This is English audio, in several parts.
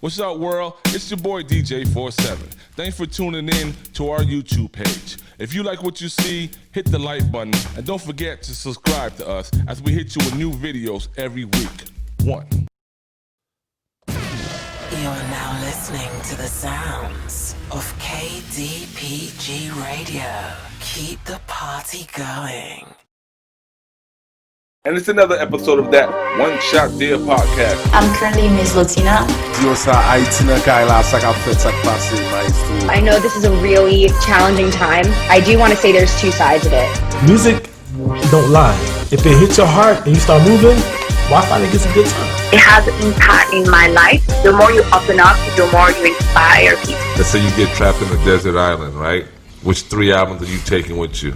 What's up, world? It's your boy DJ47. Thanks for tuning in to our YouTube page. If you like what you see, hit the like button and don't forget to subscribe to us as we hit you with new videos every week. 1. You're now listening to the sounds of KDPG Radio. Keep the party going. And it's another episode of that One Shot Deal podcast. I'm currently Miss Latina. I know this is a really challenging time. I do want to say there's two sides of it. Music don't lie. If it hits your heart and you start moving, why find it gets a good time? It has an impact in my life. The more you open up, the more you inspire people. Let's say you get trapped in a desert island, right? Which 3 albums are you taking with you?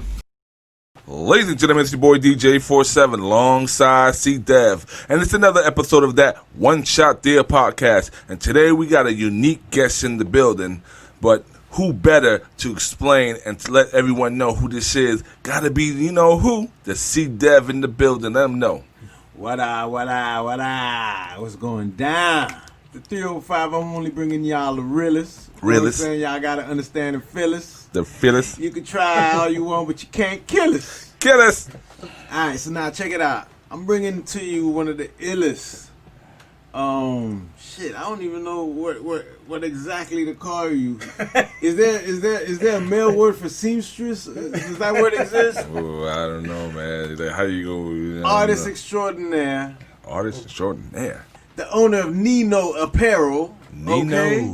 Ladies and gentlemen, it's your boy DJ47 alongside C-Dev. And it's another episode of that One Shot Deal podcast. And today we got a unique guest in the building. But who better to explain and to let everyone know who this is? Gotta be, you know who? The C-Dev in the building. Let them know. What up? What's going down? The 305, I'm only bringing y'all the realest. Realest. You know what I'm saying? Y'all gotta understand the feelers. The Phyllis. You can try all you want, but you can't kill us. Kill us. Alright, so now check it out. I'm bringing to you one of the illest. I don't even know what exactly to call you. Is there a male word for seamstress? Does that word exist? Oh, I don't know, man. How you go? You know, Artist extraordinaire. Artist extraordinaire. The owner of Neno Apparel. Nino. Okay?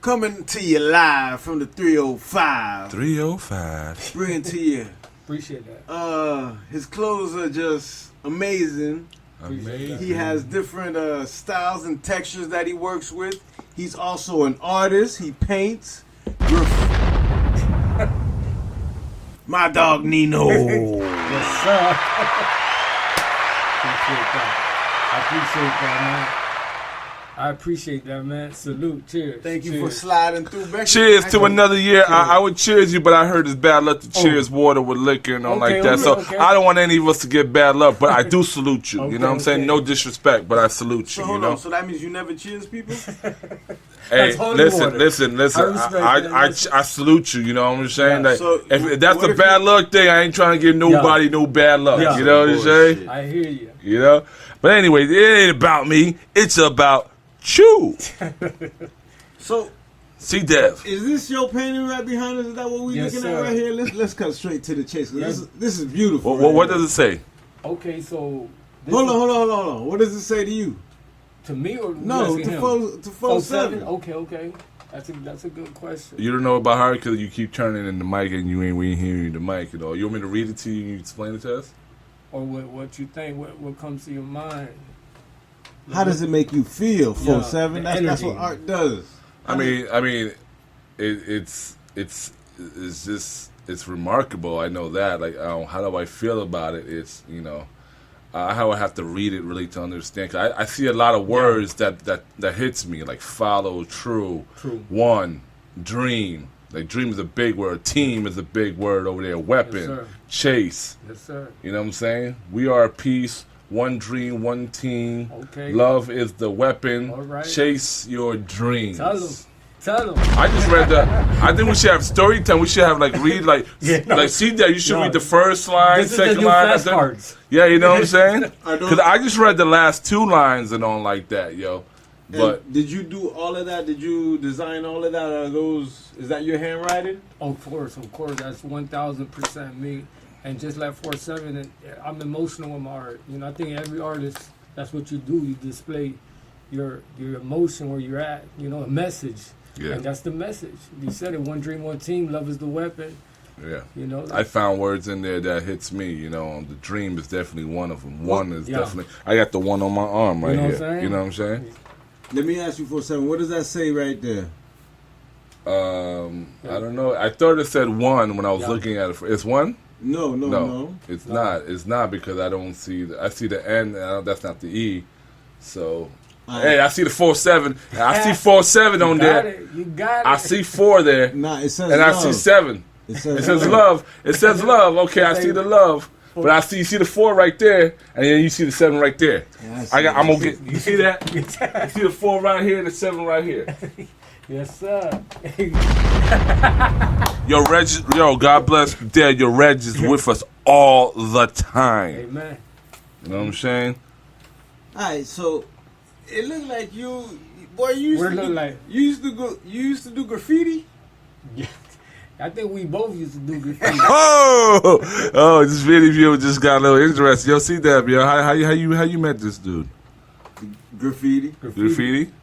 Coming to you live from the 305. 305. Bringing to you. Appreciate that. His clothes are just amazing. Amazing. He has different styles and textures that he works with. He's also an artist. He paints. My dog Nino. Yes, sir. I appreciate that, man. Salute. Cheers. Thank you for sliding through. Becky. Cheers to another year. I would cheers you, but I heard it's bad luck to cheers water with liquor and all like that. So I don't want any of us to get bad luck, but I do salute you. You know what I'm saying? No disrespect, but I salute you. So hold you know? on. So that means you never cheers people? Hey, listen. I salute you. You know what I'm saying? Yeah, like, so if that's a bad luck thing, I ain't trying to give nobody no bad luck. Yeah. You know what I'm saying? I hear you. You know? But anyway, it ain't about me. It's about you. So, C-Dev. is this your painting right behind us? Is that what we're Yes, looking sir. at right here? Let's cut straight to the chase. Yes. This is beautiful. What does it say? Okay, so Hold on. What does it say to you? to me or No, you to asking him? 47. Okay. That's a good question. You don't know about her because you keep turning in the mic and we ain't hearing the mic at all. You want me to read it to you and you explain it to us? Or what you think? What comes to your mind? How does it make you feel? 47. the That's what energy. art does. I mean, it's just it's remarkable. I know that. Like, how do I feel about it? It's how I have to read it really to understand. 'Cause I see a lot of words that hits me, like follow, true, one, dream. Like dream is a big word. Team is a big word over there. Weapon, Yes, sir. chase. Yes, sir. You know what I'm saying? We are a peace. One dream, one team. Okay. Love is the weapon. All right. Chase your dreams. Tell them. I just read that. I think we should have story time. We should have see that. You should read the first line, This is the second new line. flashcards. Yeah, you know what I'm saying? Are those- Because I just read the last 2 lines and on like that, yo. And But did you do all of that? Did you design all of that? Is that your handwriting? Of course. That's 1,000% me. And just like 47, I'm emotional with my art. You know, I think every artist, that's what you do. You display your emotion where you're at. You know, a message. Yeah. And that's the message. You said it. One dream, one team. Love is the weapon. yeah, You know. I found words in there that hits me. You know, the dream is definitely one of them. One is Yeah. definitely. I got the one on my arm right You know what here. I'm saying? You know what I'm saying? Let me ask you 47. What does that say right there? I don't know. I thought it said one when I was looking at it. It's one. No. It's not. It's not because I don't see. I see the N. And that's not the E. So, hey, I see the 47. I see 47 on there. You got it. I see 4 there, Nah, it says and love. I see 7. It It says love. It says love. Okay, I see the love. But I see you see the 4 right there, and then you see the 7 right there. Yeah, I'm gonna get. You see that? You see the 4 right here and the 7 right here. Yes, sir. Yo, God bless Dad. Your Reg is with us all the time. Amen. You know what I'm saying? All right, so it looked like you, boy. You used to do graffiti. Yeah. I think we both used to do graffiti. This video just got a little interesting. Yo, see that, yo? How you met this dude? Graffiti.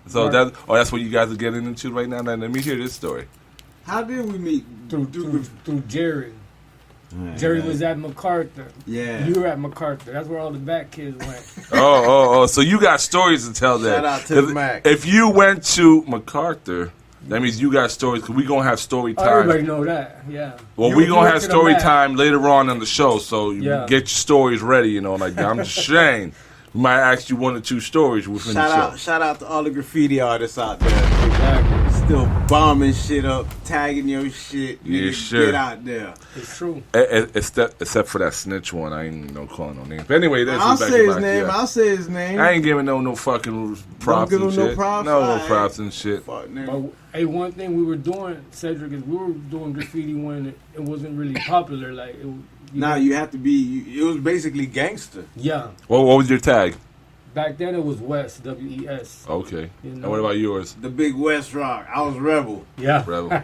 So that's what you guys are getting into right now. Now let me hear this story. How did we meet? Through Jerry. Jerry was at MacArthur. Yeah. You were at MacArthur. That's where all the back kids went. So you got stories to tell there. Shout out to the Mac. If you went to MacArthur, that means you got stories, because we going to have story time. Everybody know that, yeah. Well, we going to have story time later on in the show, so you get your stories ready, you know, like I'm just saying. We might ask you 1 or 2 stories within the show. Shout out to all the graffiti artists out there. Exactly. Still bombing shit up, tagging your shit. Yeah, Niggas, sure. Get out there. It's true. Except for that snitch one. I ain't calling no names. But anyway, that's I'll say his name. I'll say his name. I ain't giving no fucking props Don't give and him shit. no props? No props and shit. But, hey, one thing we were doing, Cedric, is we were doing graffiti when it wasn't really popular. Like, you have to be. It was basically gangster. Yeah. What was your tag? Back then it was West, W-E-S. Okay. You know? And what about yours? The Big West Rock. I was Rebel. Yeah. Rebel.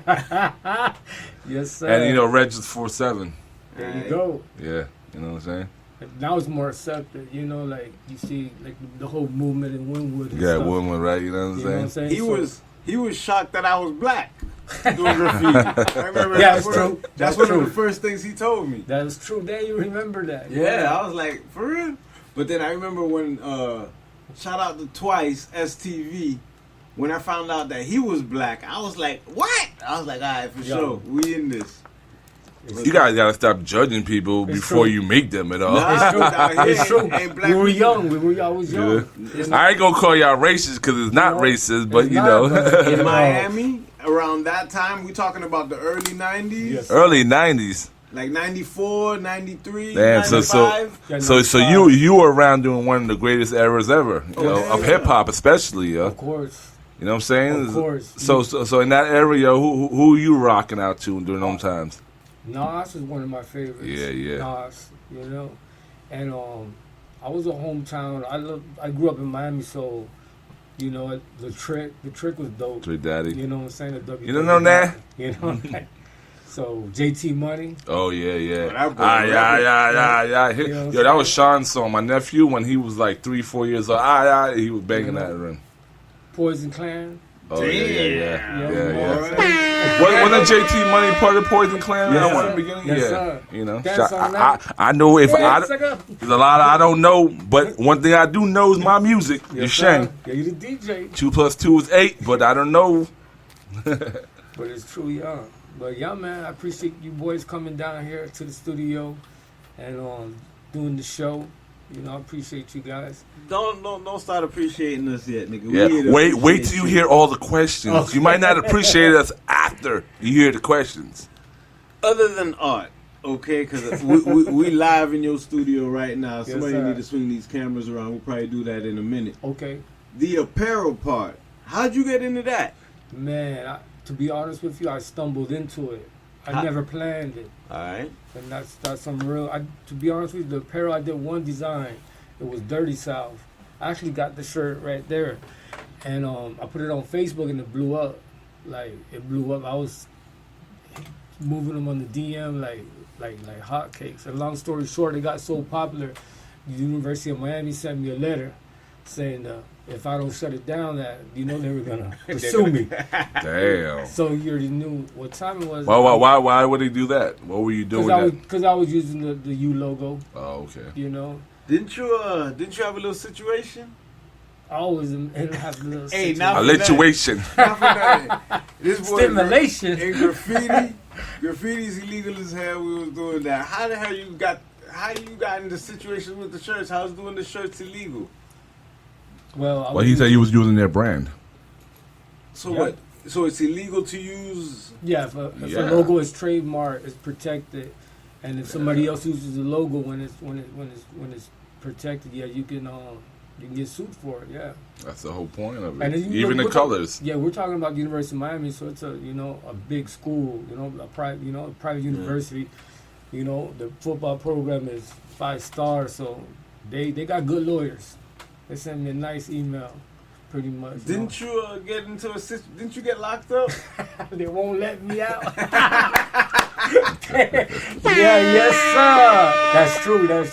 Yes, sir. And Reg is 4'7". There you go. Yeah. You know what I'm saying? Now it's more accepted, you know, like you see like the whole movement in Wynwood. Yeah, Wynwood, right? You know what I'm saying? He was shocked that I was black doing graffiti. I remember that's one of the first things he told me. That is true. Then you remember that. Yeah, I was like, for real? But then I remember when, shout out to Twice, STV, when I found out that he was black, I was like, what? I was like, all right, for sure, we in this. You guys gotta stop judging people before you make them at all. It's true. We were young. I was young. Yeah. I ain't gonna call y'all racist because it's not racist, but you know. In Miami, around that time, we talking about the early 90s? Yes. Early 90s. Like 94, 93, damn, 95. So you were around during one of the greatest eras ever, of hip hop, especially, yo. Of course. You know what I'm saying? Of course. So in that area, who you rocking out to during those times? Nas is one of my favorites. Yeah. Nas, you know, and I was a hometown. I grew up in Miami, so you know the trick was dope. Trick Daddy. You know what I'm saying? The you don't know that? You know. So JT Money. Oh yeah. Yeah. You know Yo, that was Sean's song. My nephew, when he was like 3-4 years old, he was banging that in. Poison Clan. Oh yeah. Wasn't JT Money part of Poison Clan at the beginning? Yes, yeah. Sir. You know, I know if there's a lot I don't know, but one thing I do know is my music. Yes, you're Shane. Yeah, you the DJ. 2 + 2 is 8, but I don't know. But it's true, yeah. But yeah, man, I appreciate you boys coming down here to the studio and doing the show. You know, I appreciate you guys. Don't start appreciating us yet, nigga. Yeah. Wait till you hear all the questions. Okay. You might not appreciate us after you hear the questions. Other than art, okay? Because we live in your studio right now. Yes, somebody need to swing these cameras around. We'll probably do that in a minute. Okay. The apparel part. How'd you get into that? Man, to be honest with you, I stumbled into it. I never planned it. All right. And that's some real. To be honest with you, the apparel, I did one design. It was Dirty South. I actually got the shirt right there, and I put it on Facebook and it blew up. Like it blew up. I was moving them on the DM like hotcakes. And long story short, it got so popular. The University of Miami sent me a letter saying if I don't shut it down, that they were gonna pursue me. Damn. So you already knew what time it was. Why would they do that? What were you doing? Because I was using the U logo. Oh, okay. You know. Didn't you have a little situation? I always have a little situation. A lituation. Stimulation. In graffiti's illegal as hell. We was doing that. How the hell you got into situations with the shirts? How's doing the shirts illegal? Well, he said he was using their brand. So what? So it's illegal to use? Yeah, if a logo is trademarked, it's protected. And if somebody else uses the logo when it's protected, yeah, you can get sued for it. Yeah. That's the whole point of it. And Even the colors. Yeah, we're talking about the University of Miami, so it's a big school, a private university. You know, the football program is 5 stars, so they got good lawyers. They sent me a nice email, pretty much. Didn't you get into a situation? Didn't you get locked up? They won't let me out. Yes, sir. That's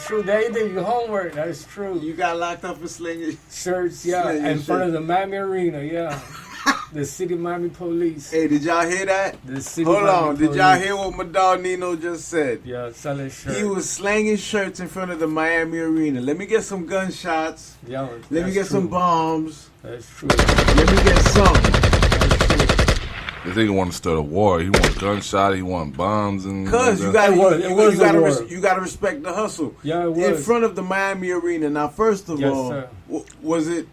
true. They did your homework. That's true. You got locked up for slinging shirts, yeah, in front of the Miami Arena, yeah. The City of Miami Police. Hey, did y'all hear that? Hold on. Did y'all hear what my dog Nino just said? Yeah, selling shirts. He was slanging shirts in front of the Miami Arena. Let me get some gunshots. Yeah, let me get some bombs. That's true. Let me get some. The nigga want to start a war. He want gunshot. He want bombs and. Cause you gotta respect the hustle. Yeah, it was in front of the Miami Arena. Now, first of all, sir. Was it?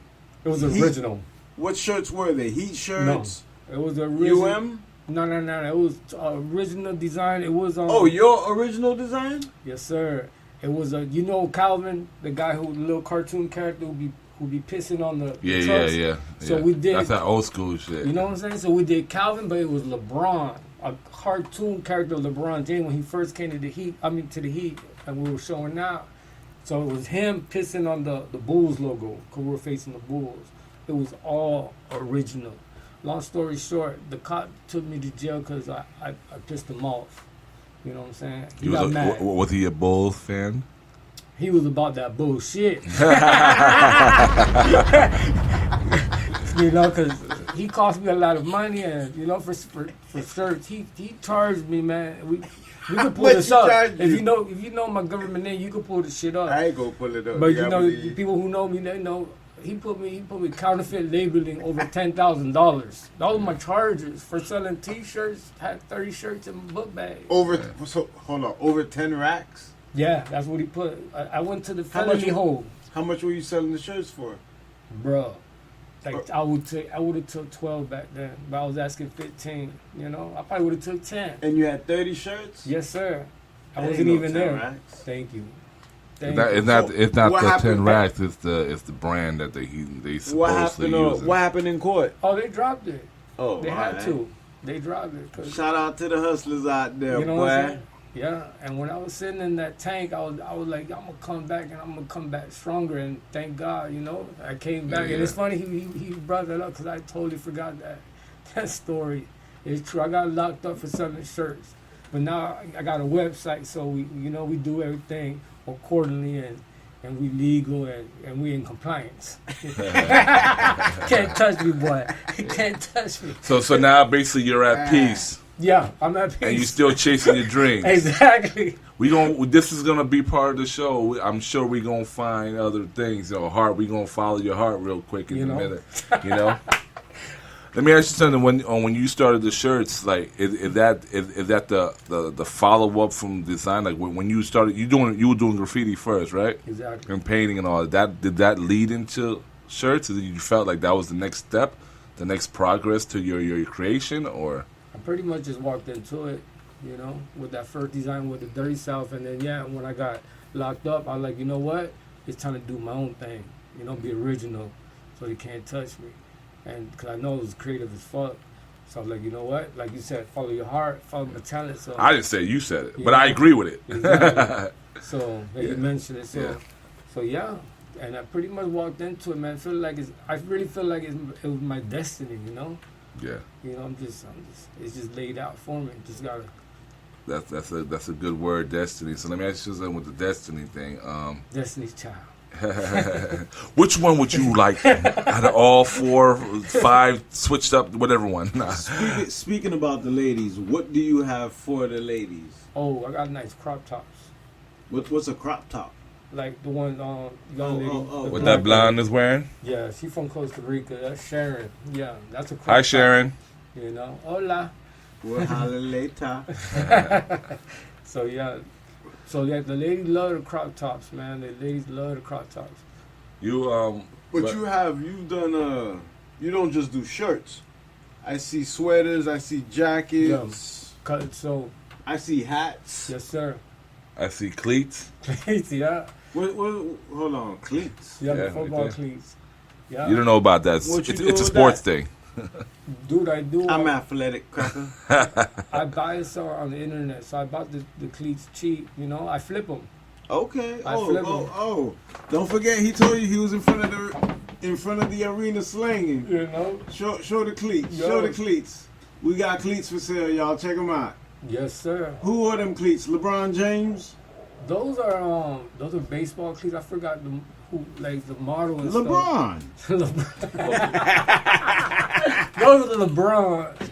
It was original. What shirts were they? Heat shirts? No, it was original. UM? No. It was original design. It was oh, your original design? Yes, sir. It was Calvin, the guy the little cartoon character who be pissing on the trucks. Yeah. So we did. That's that old school shit. You know what I'm saying? So we did Calvin, but it was LeBron, a cartoon character of LeBron James when he first came to the Heat, and we were showing out. So it was him pissing on the Bulls logo because we were facing the Bulls. It was all original. Long story short, the cop took me to jail because I pissed him off. You know what I'm saying? He got mad. Was he a Bulls fan? He was about that bullshit. You know, because he cost me a lot of money, and for shirts, he charged me, man. We could pull this up. If you know my government name, you could pull this shit up. I ain't gonna pull it up. But the people who know me, they know. He put me counterfeit labeling over $10,000. That was my charges for selling T-shirts. Had 30 shirts in my book bag. Over 10 racks. Yeah, that's what he put. I went to the felony hole. How much were you selling the shirts for, bro? Like I would have took 12 back then, but I was asking 15. I probably would have took 10. And you had 30 shirts? Yes, sir. I wasn't even there. Racks. Thank you. It's not the 10 racks. It's the brand that they supposedly use. What happened in court? Oh, they dropped it. Oh, they had to. They dropped it. Shout out to the hustlers out there, you know boy. What I'm saying? Yeah, and when I was sitting in that tank, I was like, I'm gonna come back and I'm gonna come back stronger. And thank God, I came back. Yeah. And it's funny he brought that up because I totally forgot that story. It's true. I got locked up for selling shirts, but now I got a website, so we do everything accordingly and we legal and we in compliance. Can't touch me, boy. Can't touch me. So now basically you're at peace. Yeah, I'm at peace. And you're still chasing your dreams. Exactly. This is gonna be part of the show. I'm sure we're gonna find other things. Heart. We're gonna follow your heart real quick in a minute. Let me ask you something. When you started the shirts, like is that the follow up from design? Like when you started, you were doing graffiti first, right? Exactly. And painting and all that. Did that lead into shirts? Or you felt like that was the next step, the next progress to your creation, or? I pretty much just walked into it, with that first design with the Dirty South, and then when I got locked up, I was like, you know what? It's time to do my own thing, be original, so they can't touch me. And because I know it was creative as fuck. So I was like, you know what? Like you said, follow your heart, follow my talent. So I didn't say you said it, but I agree with it. Exactly. So you mentioned it. So yeah. And I pretty much walked into it, man. I really feel like it was my destiny, Yeah. It's just laid out for me. Just gotta. That's a good word, destiny. So let me ask you something with the destiny thing. Destiny's Child. Which one would you like out of all 4, 5 switched up, whatever one? Speaking about the ladies, what do you have for the ladies? Oh, I got nice crop tops. What's a crop top? Like the one young lady. What that blonde is wearing? Yeah, she from Costa Rica. That's Sharon. Yeah, that's a crop Hi, top. Sharon. Hola. We'll holler later. So the ladies love the crop tops, man. The ladies love the crop tops. You don't just do shirts. I see sweaters, I see jackets. Yeah. So I see hats. Yes, sir. I see cleats. Cleats, yeah. Hold on, cleats. Yeah, Yeah, the football right there. cleats. Yeah. You don't know about that. What you It's doing a with sports that? thing. Dude, I do. I'm athletic, cracker. I buy and sell on the internet, so I bought the cleats cheap. You know, I flip them. Okay. I flip 'em. Oh. Don't forget, he told you he was in front of the arena slanging. You know. Show the cleats. Yo. Show the cleats. We got cleats for sale, y'all. Check them out. Yes, sir. Who are them cleats? LeBron James? Those are baseball cleats. I forgot the model and stuff. LeBron. Those are LeBron.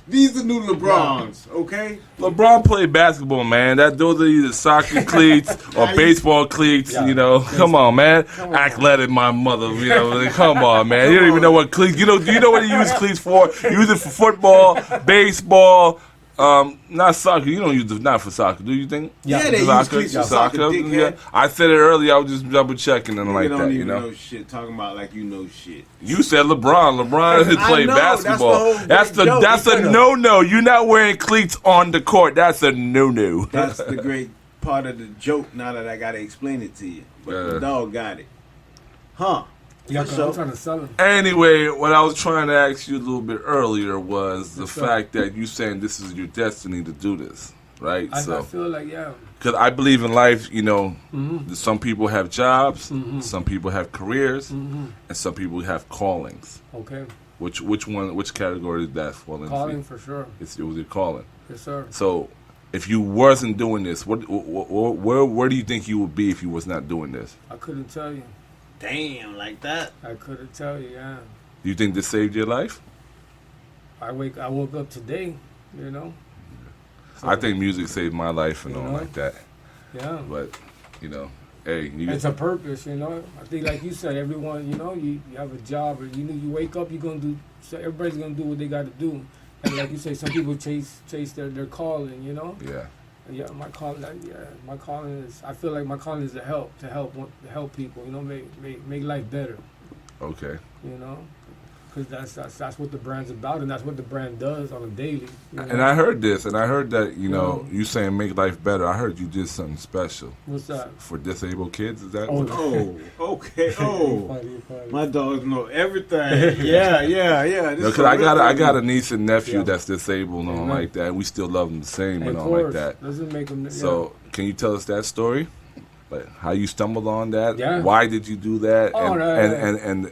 These are new LeBrons, okay? LeBron played basketball, man. Those are either soccer cleats or baseball cleats. Yeah. You know, come on, man. Athletic, my mother. You know, come on, man. You don't even know what cleats. Do you know what you use cleats for? You use it for football, baseball. Not soccer. You don't use it not for soccer, do you think? Yeah, they use cleats for soccer, dickhead. Yeah. I said it earlier. I was just double checking and like don't that. even You know, shit. Talking about like you know shit. you said LeBron. LeBron has I played know, basketball. that's the whole great That's joke. a no. You're not wearing cleats on the court. That's a no. That's the great part of the joke. Now that I gotta explain it to you, but the dog got it, huh? Yeah, 'cause So- I'm trying to sell them. Anyway, what I was trying to ask you a little bit earlier was the fact that you saying this is your destiny to do this, right? I feel like, yeah. Because I believe in life, you know, some people have jobs, some people have careers, and some people have callings. Okay. Which category did that fall into? Calling for sure. It was your calling. Yes, sir. So, if you wasn't doing this, where do you think you would be if you was not doing this? I couldn't tell you. Damn, like that. I couldn't tell you, yeah. Do you think this saved your life? I woke up today, you know. So, I think music saved my life and You all know? like that. Yeah. But, you know, hey, It's a purpose, you know. I think, like you said, everyone, you know, you have a job, or you wake up, you're gonna do. So everybody's gonna do what they got to do, and like you say, some people chase their calling, you know. Yeah. Yeah, my calling is. I feel like my calling is to help people, you know, make life better, Okay. you know, because that's what the brand's about, and that's what the brand does on a daily. You know? And I heard this, and I heard that, you know, you saying make life better. I heard you did something special. What's that? For disabled kids, is that Oh, what? Oh, okay. Oh, Funny. my dogs know everything. Yeah. Because I got a niece and nephew Yeah. that's disabled and all Amen. like that. And we still love them the same and Of all course, like that. doesn't make them. So, can you tell us that story? Like how you stumbled on that? Yeah. Why did you do that? Oh, and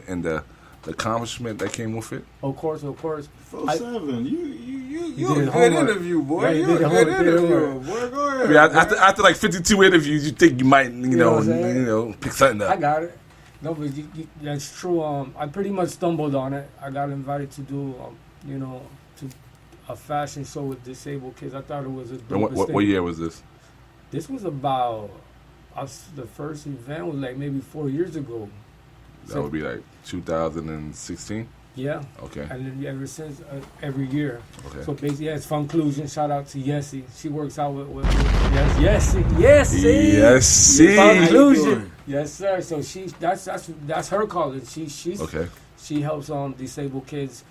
the accomplishment that came with it? Of course. 4-7. You did a good homework. interview, boy. Yeah, you You're did a good homework, interviewer, boy. Go ahead. Yeah, after like 52 interviews, you think you might, you know, what I'm saying? pick something I up. got it. No, but that's true. I pretty much stumbled on it. I got invited to do, to a fashion show with disabled kids. I thought it was a And dope what year was this? This was about the first event was like maybe 4 years ago. That would be like 2016. Yeah. Okay. And then ever since, every year. Okay. So basically, yeah, it's Funklusion. Shout out to Yessie. She works out with Yessie. Funklusion. Yes, sir. So that's her calling. She's Okay. She helps disabled kids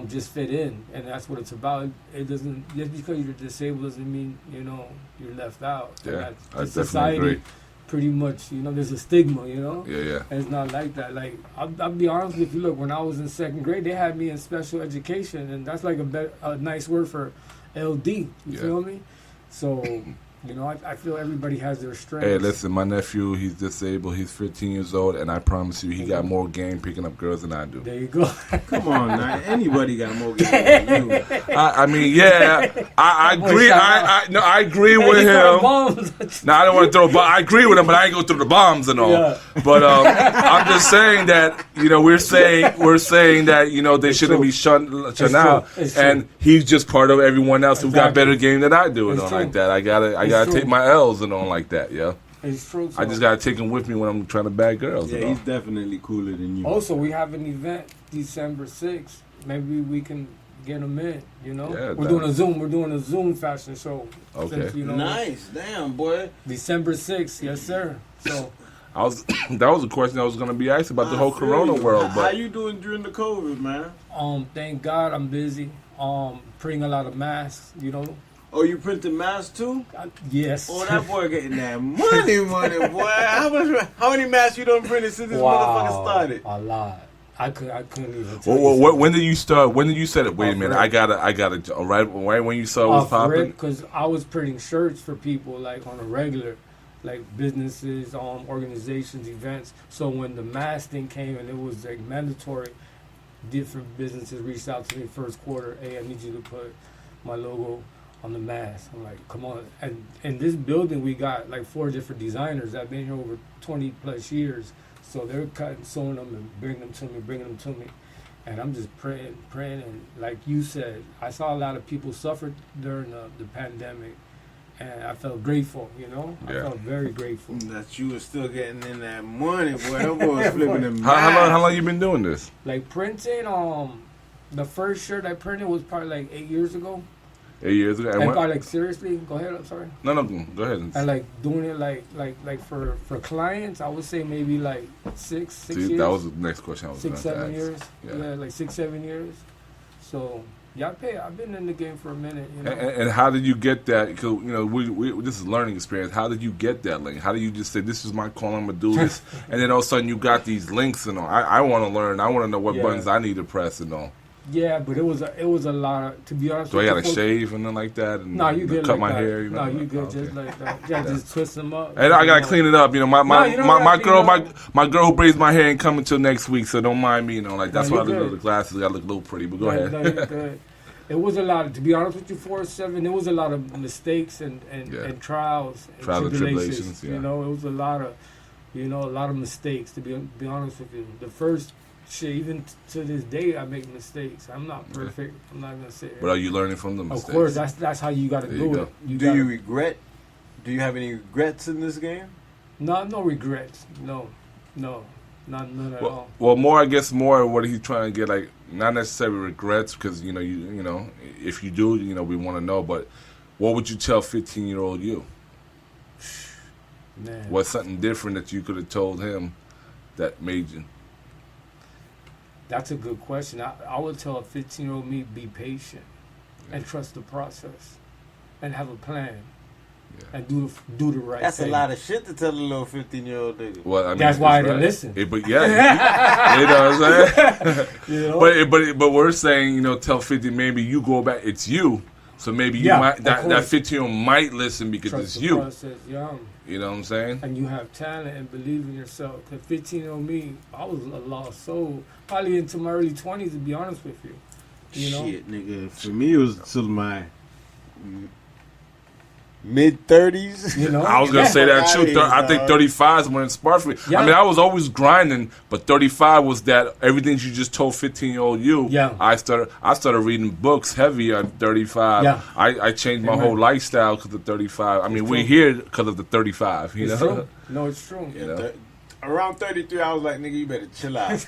just fit in, and that's what it's about. It doesn't just because you're disabled doesn't mean you're left out. Yeah, I And definitely agree. pretty much, there's a stigma, Yeah. And it's not like that. Like, I'll be honest with you. Look, when I was in second grade, they had me in special education, and that's like a nice word for LD. You feel me? So, I feel everybody has their strengths. Hey, listen, my nephew, he's disabled. He's 15 years old, and I promise you, he got more game picking up girls than I do. There you go. Come on, now. Anybody got more game than you. I mean, yeah, I agree. I agree with him. No, I don't want to throw. But I agree with him, but I ain't gonna throw the bombs and all. Yeah. But I'm just saying that we're saying that they shouldn't be shunned out, It's true. and he's just part of everyone else who got Exactly. better game than I do and It's all true. like that. I gotta true. take my L's and all like that. Yeah, It's true. I just gotta take them with me when I'm trying to bag girls. Yeah, and all. he's definitely cooler than you. Also, we have an event December 6th. Maybe we can get them in. Yeah, We're doing a Zoom fashion show. Okay. Since, Nice, damn boy. December 6th, yes sir. So that was a question I was gonna be asked about the whole I feel Corona you. world. How But you doing during the COVID, man? thank God I'm busy. Printing a lot of masks. Oh, you printed masks too? Yes. Oh, that boy getting that money, boy. How many masks you done printed since this motherfucker started? A lot. I couldn't even tell you. When did you start? When did you set it? Wait a minute. I gotta. Right when you saw it was popping. Because I was printing shirts for people like on a regular, like businesses, organizations, events. So when the mask thing came and it was like mandatory, different businesses reached out to me first quarter. Hey, I need you to put my logo on the mask. I'm like, come on. And in this building, we got like 4 different designers that been here over 20 plus years. So they're cutting, sewing them and bringing them to me. And I'm just praying. And like you said, I saw a lot of people suffer during the pandemic. And I felt grateful, Yeah. I felt very grateful. That you were still getting in that money, boy. That boy was flipping them. How long you been doing this? Like printing, the first shirt I printed was probably like 8 years ago. 8 years ago. And probably like seriously, go ahead. I'm sorry. No, go ahead. And like doing it like for clients, I would say maybe like six years. That was the next question I was 6, 7 years. Yeah, like 6, 7 years. So yeah, I've been in the game for a minute. And how did you get that? Because we this is learning experience. How did you get that link? How did you just say this is my call? I'm gonna do this, and then all of a sudden you got these links and all. I want to learn. I want to know what buttons I need to press and all. Yeah, but it was a lot of, to be honest. Do I gotta shave and then like that? And no, you good. Cut like my that. hair. No, you good. Okay. Just like that. Yeah, just twist them up. And I gotta clean it up. My girl who braids my hair ain't coming till next week, so don't mind me. Like that's why I look at the glasses. I look a little pretty, but go ahead. No, you're good. It was a lot. To be honest with you, 4-7. It was a lot of mistakes and trials and tribulations. Yeah. It was a lot of mistakes. To be honest with you, the first. Shit, even to this day, I make mistakes. I'm not perfect. I'm not gonna say it. But are you learning from the mistakes? Of course, that's how you got to do it. Do you regret? Do you have any regrets in this game? No regrets. No, none at all. Well, more what he's trying to get, like, not necessarily regrets, because you if you do, we want to know. But what would you tell 15-year-old you? Man, what's something different that you could have told him that made you? That's a good question. I would tell a 15-year-old me, be patient and trust the process and have a plan and do the right thing. That's a lot of shit to tell a little 15-year-old nigga. Well, I mean, that's why I didn't listen. But yeah, you know what I'm saying? But we're saying, tell 50, maybe you go back, it's you. So maybe you might, that 15-year-old might listen because trust it's the you. Process, You know what I'm saying? And you have talent and believe in yourself. Because 15-year-old me, I was a lost soul. Probably into my early 20s, to be honest with you. Shit, nigga. For me, it was till my mid-30s. I was going to say that too. I think 35 is when it sparked for me. Yeah. I mean, I was always grinding, but 35 was that everything you just told 15-year-old you. Yeah. I started reading books heavy at 35. Yeah. I changed my whole lifestyle because of 35. I mean, we're here because of the 35. It's true. No, it's true. Around 33, I was like, nigga, you better chill out.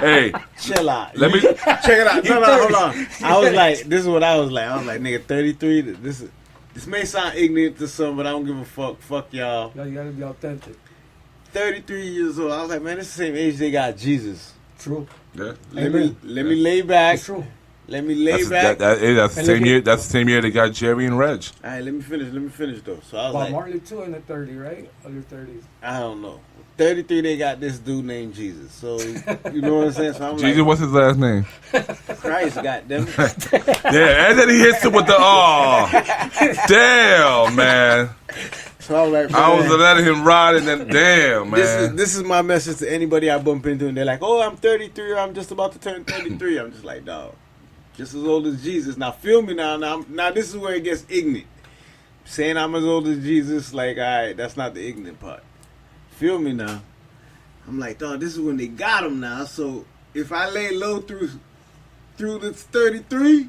Hey. Chill out. Let me check it out. No, hold on. I was like, this is what I was like. I was like, nigga, 33, this may sound ignorant to some, but I don't give a fuck. Fuck y'all. You gotta be authentic. 33 years old. I was like, man, this is the same age they got Jesus. True. Yeah. Let me lay back. It's true. Let me lay back. That's the same year. That's the same year they got Jerry and Reg. All right, let me finish though. So I was like, Marley too in the 30, right? Under 30s. I don't know. 33, they got this dude named Jesus. So you know what I'm saying. So I'm Jesus, what's his last name? Christ, goddamn. Yeah, and then he hits it with the damn, man. So I was like, man, I was letting him ride, and then damn, man. This is my message to anybody I bump into, and they're like, "Oh, I'm 33. Or I'm just about to turn 33." I'm just like, dog, just as old as Jesus. Now feel me now. Now this is where it gets ignorant. Saying I'm as old as Jesus, like, all right, that's not the ignorant part. Feel me now. I'm like, dog, this is when they got him now. So if I lay low through the 33,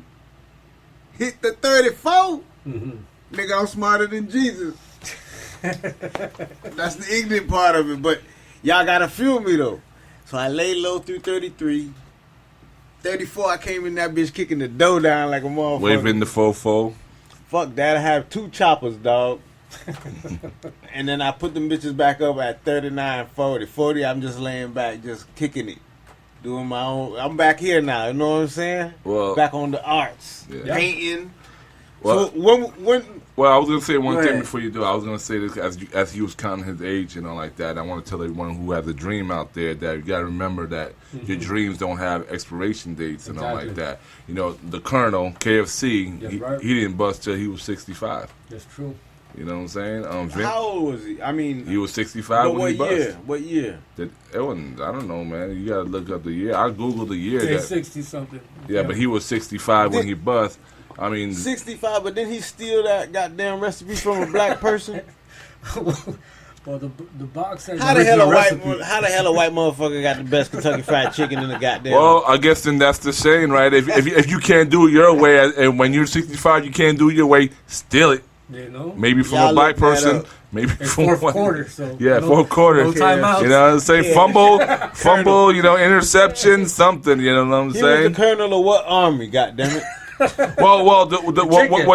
hit the 34, nigga, I'm smarter than Jesus. That's the ignorant part of it. But y'all gotta feel me though. So I lay low through 33. 34, I came in that bitch kicking the dough down like a motherfucker. Waving the fofo. Fuck that, I have 2 choppers, dog. And then I put them bitches back up at 39, 40. 40, I'm just laying back, just kicking it. Doing my own. I'm back here now, you know what I'm saying? Well, back on the arts. Yeah. Painting. Well, when well, I was gonna say one Go thing ahead. before you do. I was gonna say this as he was counting his age and all like that. I want to tell everyone who has a dream out there that you got to remember that your dreams don't have expiration dates and all like Exactly. that. You know, the Colonel KFC, Yeah, he, right. he didn't bust till he was 65. That's true. You know what I'm saying? Vince, how old was he? I mean, he was 65 but when what he bust. year? What year? It wasn't, I don't know, man. You gotta look up the year. I googled the year. Say That, 60 something. yeah, but he was 65 when he bust. I mean, 65, but then he steal that goddamn recipe from a black person. Well, the box has How the hell a recipe. white motherfucker got the best Kentucky Fried Chicken in the goddamn? well, I guess then that's the saying, right? If you can't do it your way, and when you're 65, you can't do it your way, steal it. You know? Maybe from Y'all a black look that person, up. maybe It's from fourth one. quarter, so Yeah, no- fourth quarter. no timeouts. You know what I'm saying? Fumble, you know, interception, something. You know what I'm he was saying? the colonel of what army? Goddamn it! Well, what chicken.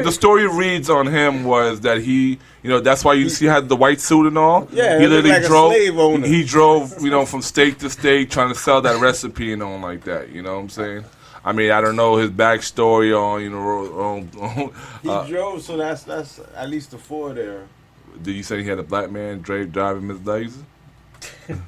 the story reads on him was that he, you know, that's why you see how the white suit and all. Yeah, he he looked literally like a drove. slave owner. He drove, you know, from state to state trying to sell that recipe and all like that. You know what I'm saying? I mean, I don't know his backstory on, you know, He drove, so that's at least the four there. did you say he had a black man driving Miss Daisy?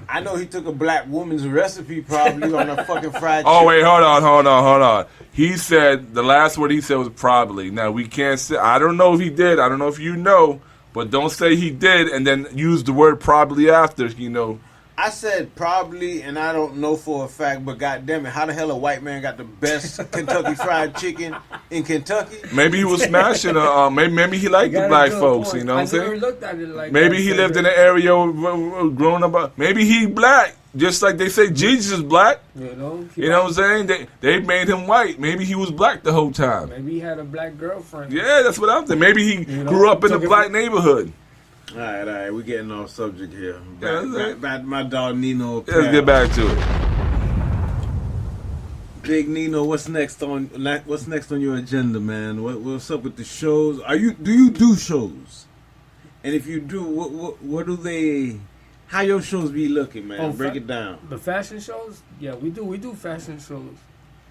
I know he took a black woman's recipe probably on a fucking fried. Oh chicken. wait, hold on. He said the last word he said was probably. Now we can't say. I don't know if he did. I don't know if you know, but don't say he did and then use the word probably after. You know. I said probably, and I don't know for a fact, but goddamn it, how the hell a white man got the best Kentucky Fried Chicken in Kentucky? Maybe he was smashing. Maybe he liked the Got a black good folks. point. You know what I'm I never saying? looked at it like Maybe that, he so lived in that- an area growing up. Maybe he black, just like they say Jesus is black. You know? You know what I'm saying? They made him white. Maybe he was black the whole time. Maybe he had a black girlfriend. Yeah, that's what I'm saying. Maybe he You know, grew up in a took it black from- neighborhood. All right, we're getting off subject here. Yeah, that's it. Back to my dog Nino. Let's get back to it. Big Nino, what's next on your agenda, man? What's up with the shows? Do you do shows? And if you do, what do they? How your shows be looking, man? Oh, Break it down. The fashion shows? Yeah, we do fashion shows.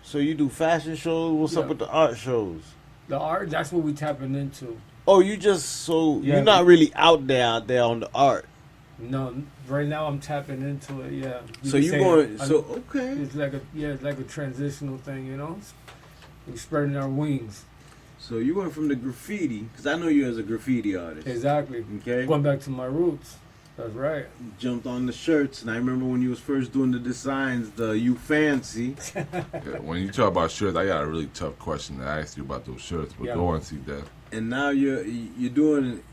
So you do fashion shows? What's up Yeah. with the art shows? The art, that's what we tapping into. Oh, you're Yeah. not really out there on the art. No, right now I'm tapping into it. Yeah. So can you say going? it. So okay. It's like a transitional thing, you know. We're spreading our wings. So you went from the graffiti, because I know you as a graffiti artist. Exactly. Okay. Going back to my roots. That's right. Jumped on the shirts, and I remember when you was first doing the designs, the You Fancy. Yeah, when you talk about shirts, I got a really tough question to ask you about those shirts. But Yeah. go on, see that. And now you're doing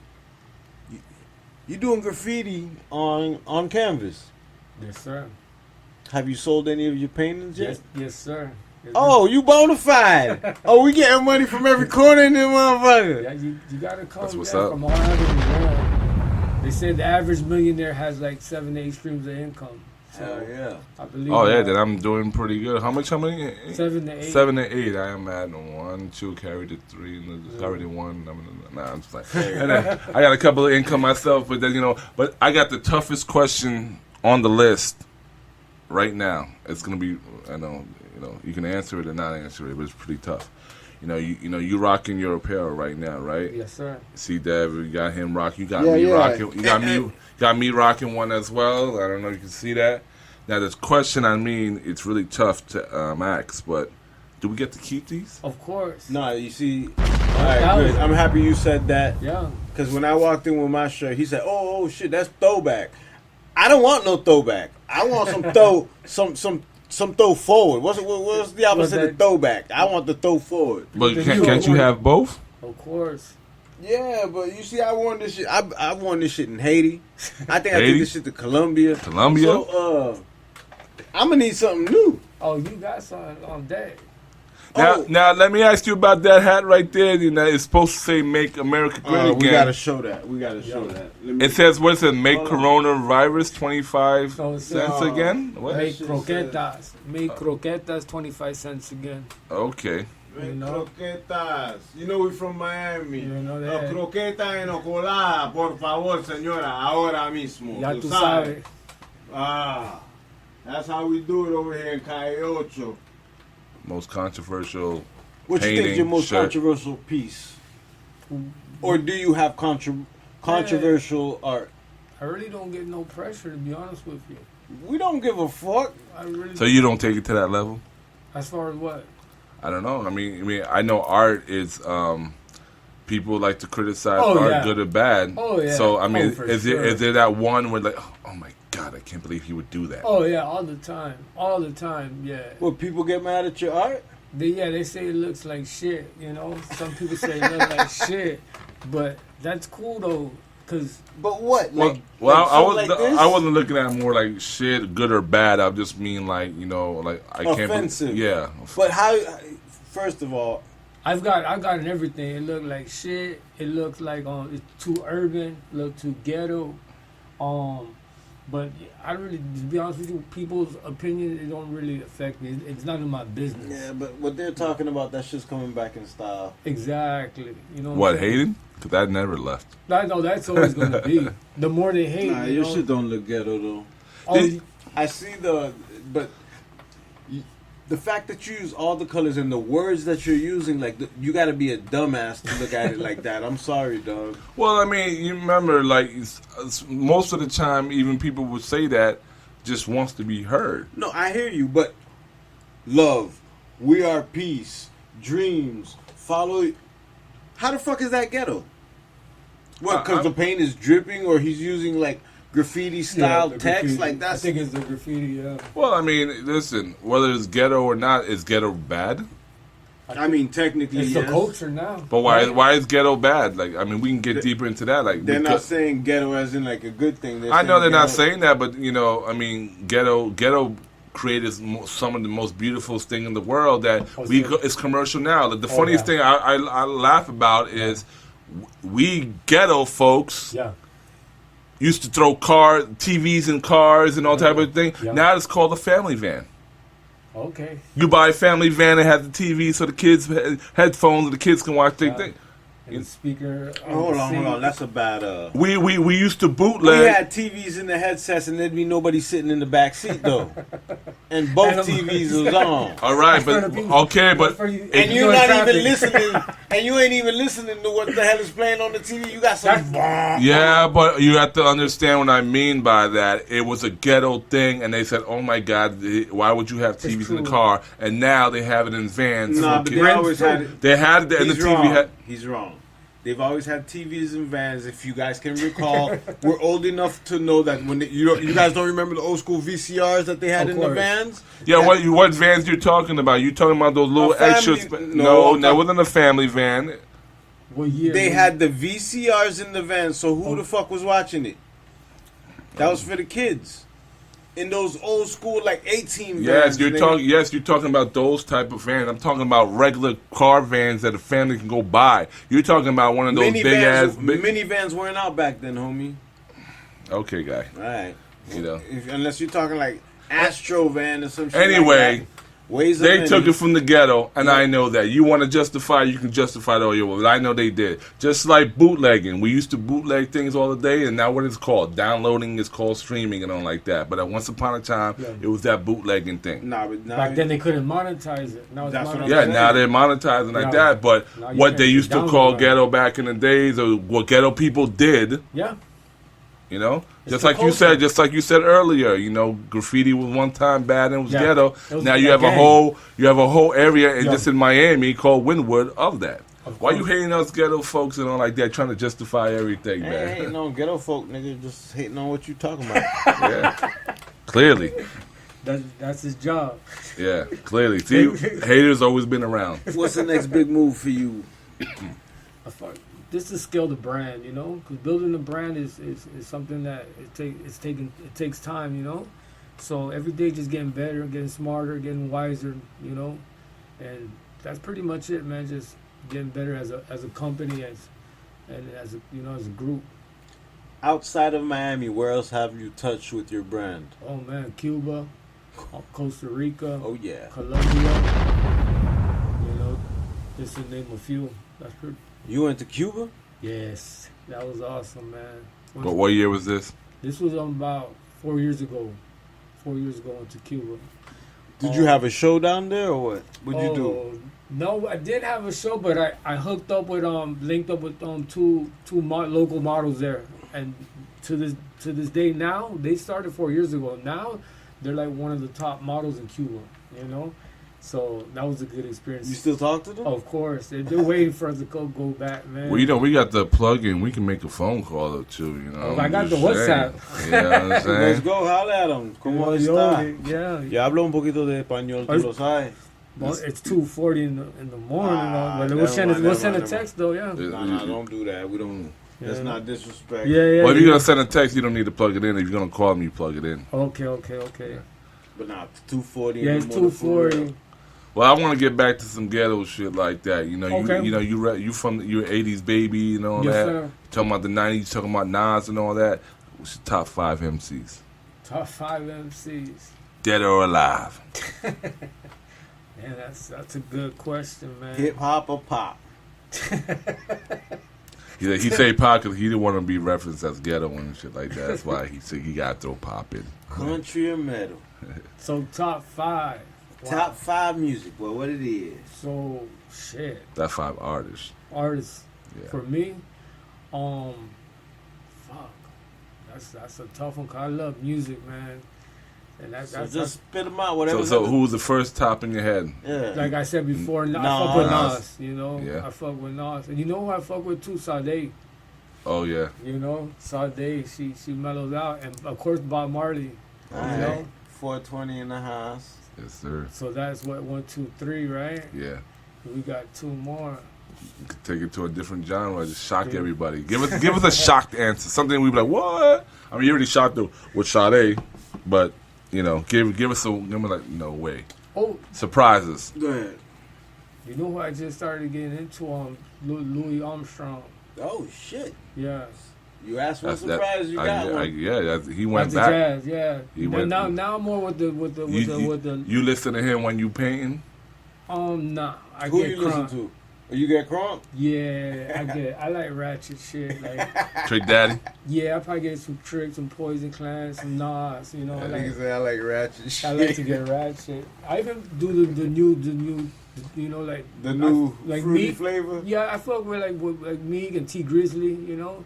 graffiti on canvas. Yes, sir. Have you sold any of your paintings yet? Yes, sir. Yes, Oh, you bona fide. Oh, we getting money from every corner in this motherfucker. yeah, you gotta come That's what's yeah, up. from all avenues. Yeah. They said the average millionaire has like 7 to 8 streams of income. So Hell yeah. I believe. Oh yeah, that. then I'm doing pretty good. How many? 7 to 8. 7 to 8. I am at 1, 2, carried to 3, carried to 1. I'm just like, and then I got a couple of income myself, but then but I got the toughest question on the list right now. It's gonna be, I know, you can answer it or not answer it, but it's pretty tough. You rocking your apparel right now, right? Yes, sir. See, Dev, you got him rock. You got Yeah, me yeah. rocking. You got me rocking one as well. I don't know if you can see that. Now, this question, it's really tough to ask, but do we get to keep these? Of course. No, you see. All right, good. I'm happy you said that. Yeah. Because when I walked in with my shirt, he said, "Oh shit, that's throwback." I don't want no throwback. I want some throw forward. What's the opposite of throwback? I want the throw forward. But can't you have both? Of course. Yeah, but you see, I won this shit. I won this shit in Haiti. I think I Haiti? took this shit to Colombia. Colombia? So, I'm gonna need something new. Oh, you got something on deck. Now, let me ask you about that hat right there. It's supposed to say "Make America Great Again." We gotta show that. Let me- It says, what it says? Make coronavirus 25 So it cents says, again? What? Make shit croquetas. Make croquetas 25 cents again. Okay. You know? Croquetas. You know we from Miami. You know that. Croqueta inoculada, por favor, señora, ahora mismo. Ya tú sabes. That's how we do it over here in Calle Ocho. Most controversial What you think is your most controversial piece? Or do you have controversial art? I really don't get no pressure, to be honest with you. We don't give a fuck. So you don't take it to that level? As far as what? I don't know. I mean, I know art is people like to criticize art, good or bad. Oh yeah. So I mean, is sure. there that one where like, oh my God, I can't believe he would do that? Oh yeah, all the time. Yeah. Well, people get mad at your art. They say it looks like shit. You know, some people say it looks like shit, but that's cool though. But what? Like, I wasn't looking at more like shit, good or bad. I just mean like, you know, like I can't. Offensive. Yeah. But how? First of all, I've gotten everything. It looked like shit. It looks like it's too urban. Look too ghetto. But I really, to be honest with you, people's opinion, it don't really affect me. It's none of my business. Yeah, but what they're talking about, that shit's coming back in style. Exactly. You know what hating? Because that never left. No, that's always going to be. The more they hate. Nah, your shit don't look ghetto, though. I see but the fact that you use all the colors and the words that you're using, like, you got to be a dumbass to look at it like that. I'm sorry, dog. Well, I mean, you remember, like, most of the time, even people would say that just wants to be heard. No, I hear you, but love, we are peace, dreams, follow. How the fuck is that ghetto? What, because the paint is dripping, or he's using, like, graffiti style text? Graffiti. Like, that's... I think it's the graffiti, yeah. Well, I mean, listen, whether it's ghetto or not, is ghetto bad? I mean, technically, it's the culture now. But why is ghetto bad? Like, I mean, we can get deeper into that. Like, they're not saying ghetto as in, like, a good thing. I know they're not saying that, but, you know, I mean, ghetto created some of the most beautiful thing in the world that it's commercial now. The funniest thing I laugh about is we ghetto folks used to throw TVs in cars and all type of thing. Yeah. Now it's called a family van. Okay. You buy a family van and have the TV so the kids headphones and the kids can watch their thing. And the speaker. Hold on. That's a bad. We used to bootleg. We had TVs in the headsets and there'd be nobody sitting in the back seat though, and both TVs was on. All right, but and you're not even listening, and you ain't even listening to what the hell is playing on the TV. You got some. Yeah, but you have to understand what I mean by that. It was a ghetto thing, and they said, "Oh my God, why would you have TVs in the car?" And now they have it in vans. No, but they always had it. They had it, and the TV had. He's wrong. They've always had TVs in vans. If you guys can recall, we're old enough to know that when you guys don't remember the old school VCRs that they had in the vans. Yeah, what vans you talking about? You talking about those little extras? No, that wasn't a family van. What year? They had the VCRs in the van. So who the fuck was watching it? That was for the kids. In those old school, like 18 vans. Yes, you're talking about those type of vans. I'm talking about regular car vans that a family can go buy. You're talking about one of those minivans weren't out back then, homie. Okay, guy. All right. You know, unless you're talking like Astro van or some shit. Anyway. Like that. They took it from the ghetto, and I know that. You want to justify, you can justify it all your way. I know they did. Just like bootlegging. We used to bootleg things all the day, and now what it's called? Downloading is called streaming and all like that. But once upon a time, it was that bootlegging thing. Back then they couldn't monetize it. Now now they're monetizing like that. But what they used to call ghetto back in the days, or what ghetto people did. Yeah. You know, just like you said earlier, you know, graffiti was one time bad and it was ghetto. Now you have a whole area just in Miami called Wynwood of that. Why you hating us ghetto folks and all like that, trying to justify everything, man? I ain't hating on ghetto folk, nigga. Just hating on what you talking about. Yeah, clearly. That's his job. Yeah, clearly. See, haters always been around. What's the next big move for you? This is scale the brand, you know, because building a brand is something that it takes time, you know. So every day just getting better, getting smarter, getting wiser, you know, and that's pretty much it, man. Just getting better as a company, as a group. Outside of Miami, where else have you touched with your brand? Oh man, Cuba, Costa Rica. Oh yeah, Colombia. You know, just to name a few. That's pretty. You went to Cuba? Yes, that was awesome, man. But what year was this? This was about 4 years ago. 4 years ago, I went to Cuba. Did you have a show down there or what? What'd you do? No, I did have a show, but I hooked up with linked up with two local models there, and to this day now, they started 4 years ago. Now they're like one of the top models in Cuba, you know. So that was a good experience. You still talk to them? Of course, they're waiting for us to go back, man. Well, you know, we got the plug-in. We can make a phone call or two, you know. I got the WhatsApp. You know what I'm saying? Let's go, holla at them. ¿Cómo está? Yeah. Ya hablo un poquito de español, tú lo sabes. Well, it's 2:40 in the morning. But we'll send a text though. Yeah. No, don't do that. We don't. That's not disrespect. Yeah. Well, if you're gonna send a text, you don't need to plug it in. If you're gonna call me, you plug it in. Okay. But nah, 2:40. Yeah, it's 2:40. Well, I want to get back to some ghetto shit like that. You know, Okay. you're 80s baby and all Yes, that. sir. Talking about the 90s, talking about Nas and all that. What's your top 5 MCs? Top 5 MCs. Dead or alive? Man, that's a good question, man. Hip hop or pop? He say pop because he didn't want to be referenced as ghetto and shit like that. That's why he said he got to throw pop in. Country or metal? So top 5. Wow. Top 5 music, boy. What it is? So shit. That's 5 artists. Artists. Yeah. For me, fuck. That's a tough one. 'Cause I love music, man. And that's just spit them out. Whatever. So who was the first top in your head? Yeah. like I said before. I fuck with Nas. You know. Yeah. I fuck with Nas, and you know who I fuck with too? Sade. Oh yeah. You know, Sade. She mellows out, and of course Bob Marley. All You right. know. 420 in the house. Yes sir. So that's what 1, 2, 3, right? Yeah. We got 2 more. You could take it to a different genre. Just shock everybody. Give us a shocked answer. Something we'd be like, what? I mean, you already shocked with Sade, but you know, give us like no way. Oh, Surprise us. Go ahead. you know who I just started getting into? Louis Armstrong. Oh shit! Yes. You asked for a surprise. You got one. He went That's back. Jazz, yeah. He went. Now I'm more with the. You listen to him when you painting? Nah. I Who get you crunk. listen to? Oh, you get crunk? Yeah, I like ratchet shit. Like, Trick Daddy? yeah, I probably get some Trick, some Poison Clan, some Nas. You know, I like ratchet shit. I like to get ratchet. I even do the new, you know, like the new like fruity Meek. flavor. Yeah, I fuck with like Meek and T Grizzly. You know,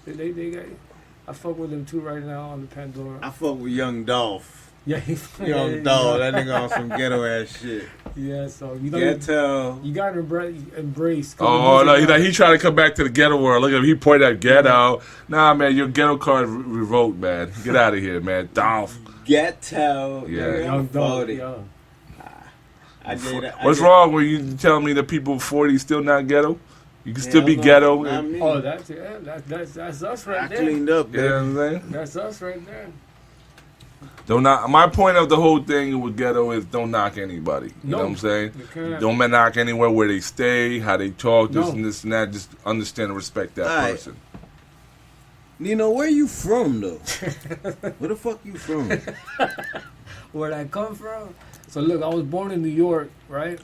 they got. I fuck with them too right now on the Pandora. I fuck with Young Dolph. Yeah, Young Dolph, that nigga on some ghetto ass shit. Yeah, so you know, Ghetto. you gotta embrace. Oh no, he trying to come back to the ghetto world. Look at him, he pointed at ghetto. Nah, man, your ghetto card revoked, man. Get out of here, man. Dolph. Ghetto. Young I'm Dolph. 40. Yeah. I What's did- wrong when you telling me that people 40 still not ghetto? You can still be ghetto. Not And, me. Oh, that's us right I there. cleaned up, you know baby. what I'm saying? That's us right there. Don't knock. My point of the whole thing with ghetto is don't knock anybody. You know No, what I'm saying? you can't. Don't knock anywhere where they stay, how they talk, this No. and this and that. Just understand and respect that All right. person. Nino, where you from, though? Where the fuck you from? Where'd I come from? So look, I was born in New York, right?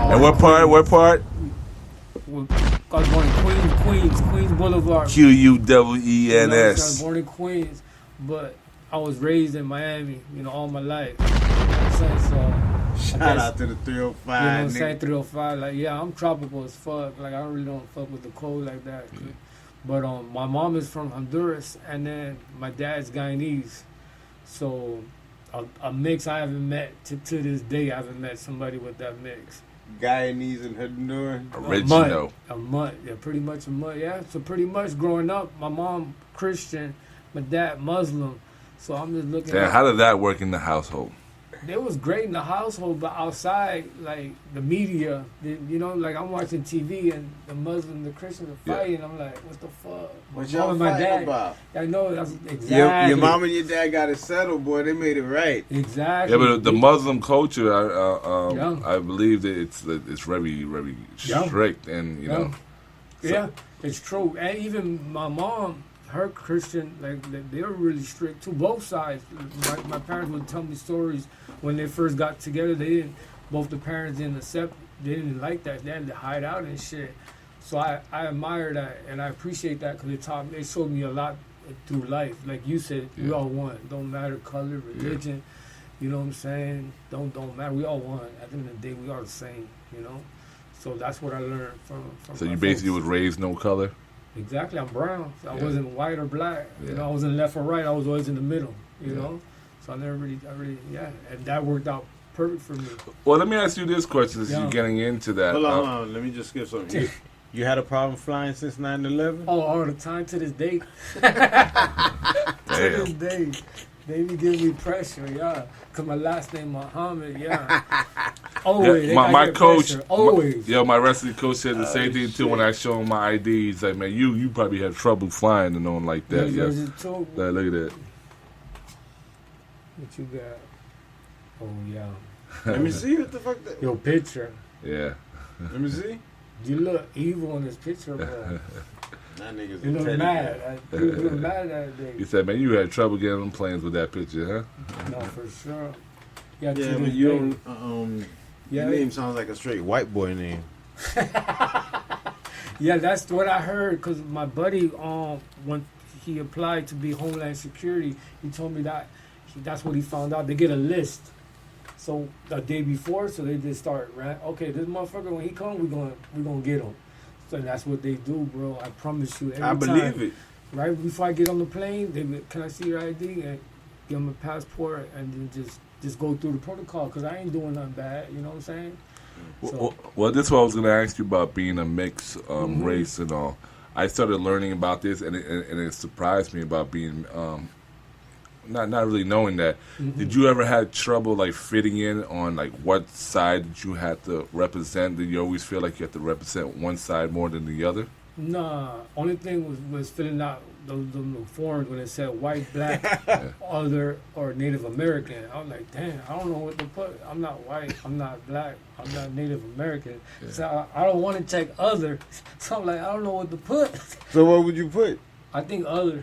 And what part? What part? I was born in Queens Boulevard. QUEENS. You know, I was born in Queens, but I was raised in Miami, you know, all my life. You know what I'm saying? So Shout out to the 305, you know what I'm saying? nigga. 305, like, yeah, I'm tropical as fuck. Like, I really don't fuck with the cold like that. But my mom is from Honduras, and then my dad's Guyanese. So a mix I haven't met, to this day, I haven't met somebody with that mix. Guyanese and Honduran. Original. A mutt, yeah, pretty much a mutt, yeah. So pretty much growing up, my mom Christian, my dad Muslim. So I'm just looking Damn, at how did that work in the household? it was great in the household, but outside, like the media, you know, like I'm watching TV and the Muslim, the Christians are fighting. I'm like, what the fuck? What My y'all mom and my fighting dad. about? I know that's exactly. Your mom and your dad got it settled, boy. They made it right. Exactly. Yeah, but the Muslim culture, Yeah. I believe that it's very Yeah. strict, and you know, Yeah, it's true. And even my mom, her Christian, like they were really strict too. Both sides. My parents would tell me stories when they first got together. Both the parents didn't accept. They didn't like that. They had to hide out and shit. So I admire that and I appreciate that because it showed me a lot through life. Like you said, we all one. Don't matter color, religion. You know what I'm saying? Don't matter. We all one. At the end of the day, we are the same. You know. So that's what I learned from. So my you basically folks. was raised no color. Exactly. I'm brown. So I Yeah. wasn't white or black. You Yeah. know, I wasn't left or right. I was always in the middle. You Yeah. know. So I really, yeah. And that worked out perfect for me. Well, let me ask you this question as Yeah. you're getting into that. Hold on. Let me just skip something. You had a problem flying since 9/11? Oh, all the time to this day. To this day. They be giving me pressure, yeah. Because my last name Muhammad, yeah. Always. Yeah, my coach, pressure, always. my wrestling coach said the same thing too when I show him my ID. He's like, man, you probably had trouble flying and on like that. Yours Yeah. is too. Look at that. What you got? Oh, yeah. Let me see what the fuck that. Your picture. Yeah. Let me see. You look evil in this picture, bro. That nigga's You a look teddy mad. bear. You look mad that day. He said, man, you had trouble getting on planes with that picture, huh? No, for sure. Yeah, to Yeah, this but you day. don't. Yeah. Your name sounds like a straight white boy name. Yeah, that's what I heard. Cause my buddy, when he applied to be Homeland Security, he told me that that's what he found out. They get a list. So the day before, so they just start right. Okay, this motherfucker when he come, we gonna get him. So that's what they do, bro. I promise you. Every I believe time, it. Right before I get on the plane, they be, can I see your ID and give them a passport and then just go through the protocol. Cause I ain't doing nothing bad. You know what I'm saying? Well, this is what I was going to ask you about being a mixed race and all. I started learning about this, and it surprised me about being not really knowing that. Did you ever have trouble like fitting in on like what side that you had to represent? Did you always feel like you had to represent one side more than the other? Nah, only thing was filling out those forms when it said white, black, other, or Native American. I was like, damn, I don't know what to put. I'm not white, I'm not black, I'm not Native American. Yeah. So I don't want to check other. So I'm like, I don't know what to put. So what would you put? I think other.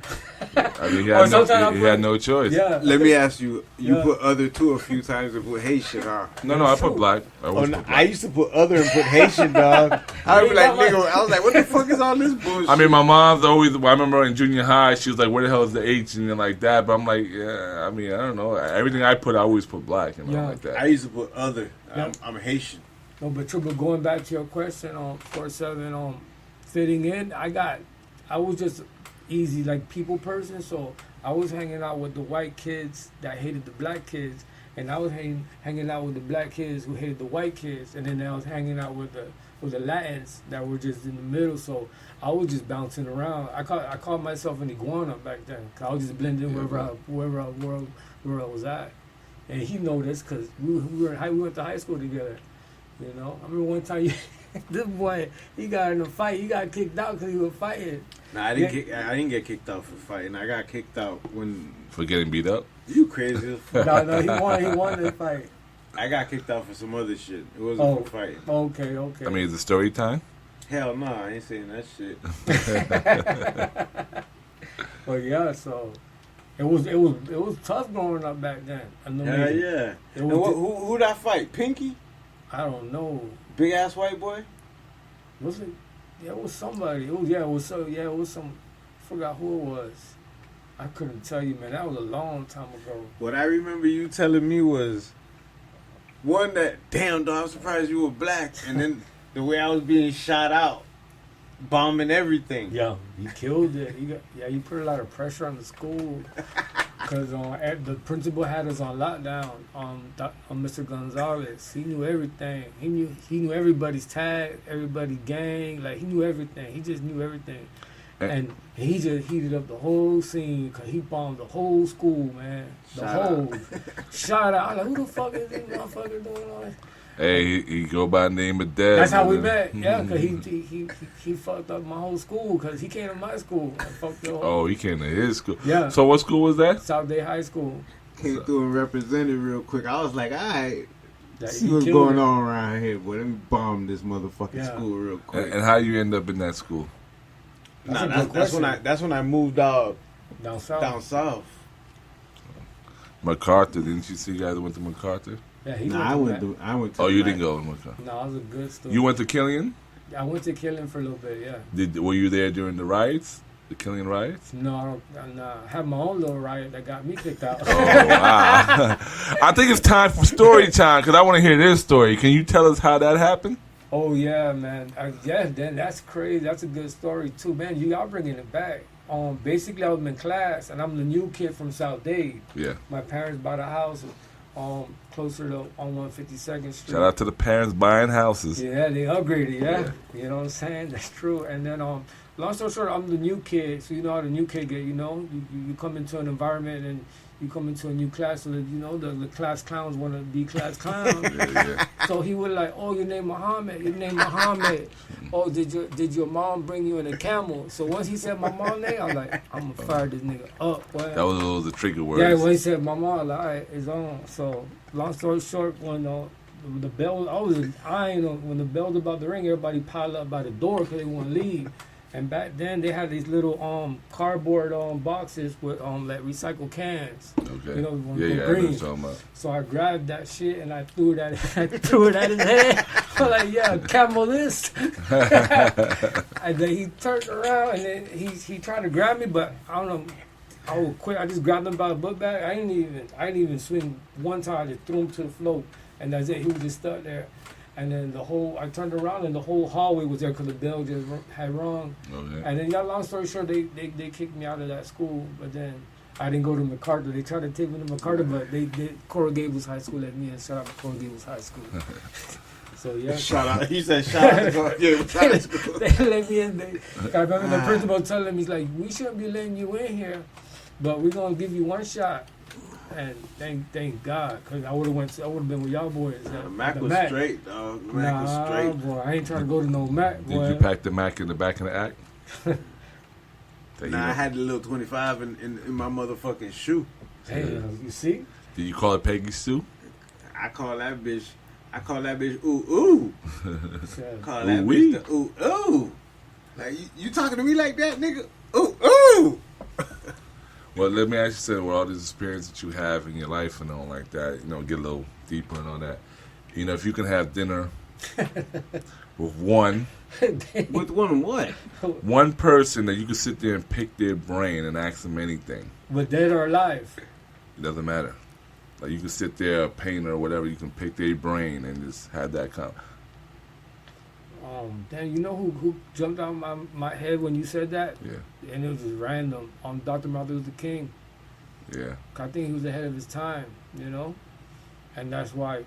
I mean, he Or had, sometimes he had no choice. Yeah. Let me ask you. You Yeah. put other too a few times and put Haitian, huh? No, I put black. I Oh, always no, put I black. used to put other and put Haitian, dog. I would be like, nigga. I was like, what the fuck is all this bullshit? I mean, my mom's always. I remember in junior high, she was like, "Where the hell is the H?" and like that. But I'm like, yeah. I mean, I don't know. Everything I put, I always put black and all Yeah. like that. I used to put other. Yeah. I'm Haitian. No, but true. But going back to your question on 4/7 fitting in, I was just easy like people person. So I was hanging out with the white kids that hated the black kids, and I was hanging out with the black kids who hated the white kids, and then I was hanging out with the Latins that were just in the middle. So I was just bouncing around. I called myself an iguana back then. 'Cause I was just blending in wherever I was at, and he noticed because we went to high school together. You know, I remember one time this boy he got in a fight. He got kicked out because he was fighting. Nah, I didn't get kicked out for fighting. I got kicked out when For getting beat up. you crazy. As fuck. No, he won the fight. I got kicked out for some other shit. It wasn't for fighting. Okay. I mean, is it story time? Hell no, I ain't saying that shit. But yeah, so it was tough growing up back then. Hell yeah. It And was who that fight? Pinky? I don't know. Big ass white boy? Was it? Yeah, it was somebody. It was some. I forgot who it was. I couldn't tell you, man. That was a long time ago. What I remember you telling me was one that, damn dog, I'm surprised you were black. And then the way I was being shot out, bombing everything. Yeah, he killed it. He put a lot of pressure on the school because the principal had us on lockdown. On Mr. Gonzalez, he knew everything. He knew everybody's tag, everybody's gang. Like he knew everything. He just knew everything, and he just heated up the whole scene because he bombed the whole school, man. Shot out. I'm like, who the fuck is this motherfucker doing all this? Hey, he go by the name of Dev. That's how we met. Yeah, because he fucked up my whole school because he came to my school and fucked up. Oh, he came to his school. Yeah. So what school was that? South Day High School. Came through and represented real quick. I was like, all right, That see he what's killed going it. on around here, boy. Let me bomb this motherfucking Yeah. school real quick. And how you end up in that school? That's a good That's when I moved out Down south. down south. MacArthur. Didn't you see guys that went to MacArthur? Yeah, he Nah, I went went to Oh, you like- didn't go to MacArthur. No, I was a good student. You went to Killian? I went to Killing for a little bit, yeah. Were you there during the riots? The killing riots? No, I had my own little riot that got me kicked out. Oh, wow. I think it's time for story time because I want to hear this story. Can you tell us how that happened? Oh, yeah, man. Then that's crazy. That's a good story, too. Man, y'all bringing it back. Basically, I was in class, and I'm the new kid from South Dade. Yeah. My parents bought a house closer to on 152nd Street. Shout out to the parents buying houses. Yeah, they upgraded, yeah. You know what I'm saying? That's true. And then, long story short, I'm the new kid, so you know how the new kid get, you know? You come into an environment and you come into a new class, so that, you know, the class clowns want to be class clowns. Yeah. So he was like, oh, your name Muhammad, your name Muhammad. Oh, did your mom bring you in a camel? So once he said my mom's name, I was like, I'm going to fire this nigga up. Boy. That was the trigger word. Yeah, when he said my mom, I was like, all right, it's on. So long story short, when the bell, when the bell was about to ring, everybody piled up by the door because they want to leave. And back then they had these little cardboard boxes with like recycled cans. Okay. You know, I know what you're talking about. So I grabbed that shit and I threw it at his head. I'm like, yeah, camel this. And then he turned around and then he tried to grab me, but I don't know. I was quick. I just grabbed him by the book bag. I didn't even swing one time. I just threw him to the floor, and that's it. He was just stuck there. And then I turned around and the whole hallway was there because the bell just had rung. Okay. And then, long story short, they kicked me out of that school. But then I didn't go to MacArthur. They tried to take me to MacArthur, but Coral Gables High School let me in. Shout out to Coral Gables High School. So yeah. Shout out. He said shout out to Coral Gables High School. They let me in. I remember the principal telling me, he's like, we shouldn't be letting you in here, but we're gonna give you one shot. And thank God, because I would have been with y'all boys. Mac was straight, dog. Mac was straight. Boy, I ain't trying to go to no Mac, boy. Did you pack the Mac in the back of the act? Nah, I had the little 25 in my motherfucking shoe. Hey, you see? Did you call it Peggy Sue? I call that bitch ooh ooh. Call that bitch the ooh ooh. Like you talking to me like that, nigga? Ooh ooh. Well, let me ask you something. With all this experience that you have in your life and all like that, get a little deeper and all that. If you can have dinner with one what? One person that you can sit there and pick their brain and ask them anything. But dead or alive? It doesn't matter. Like you can sit there, a painter or whatever, you can pick their brain and just have that come. Dan, you know who jumped out my head when you said that? Yeah. And it was just random. Dr. Martin Luther King. Yeah. I think he was ahead of his time, and that's why,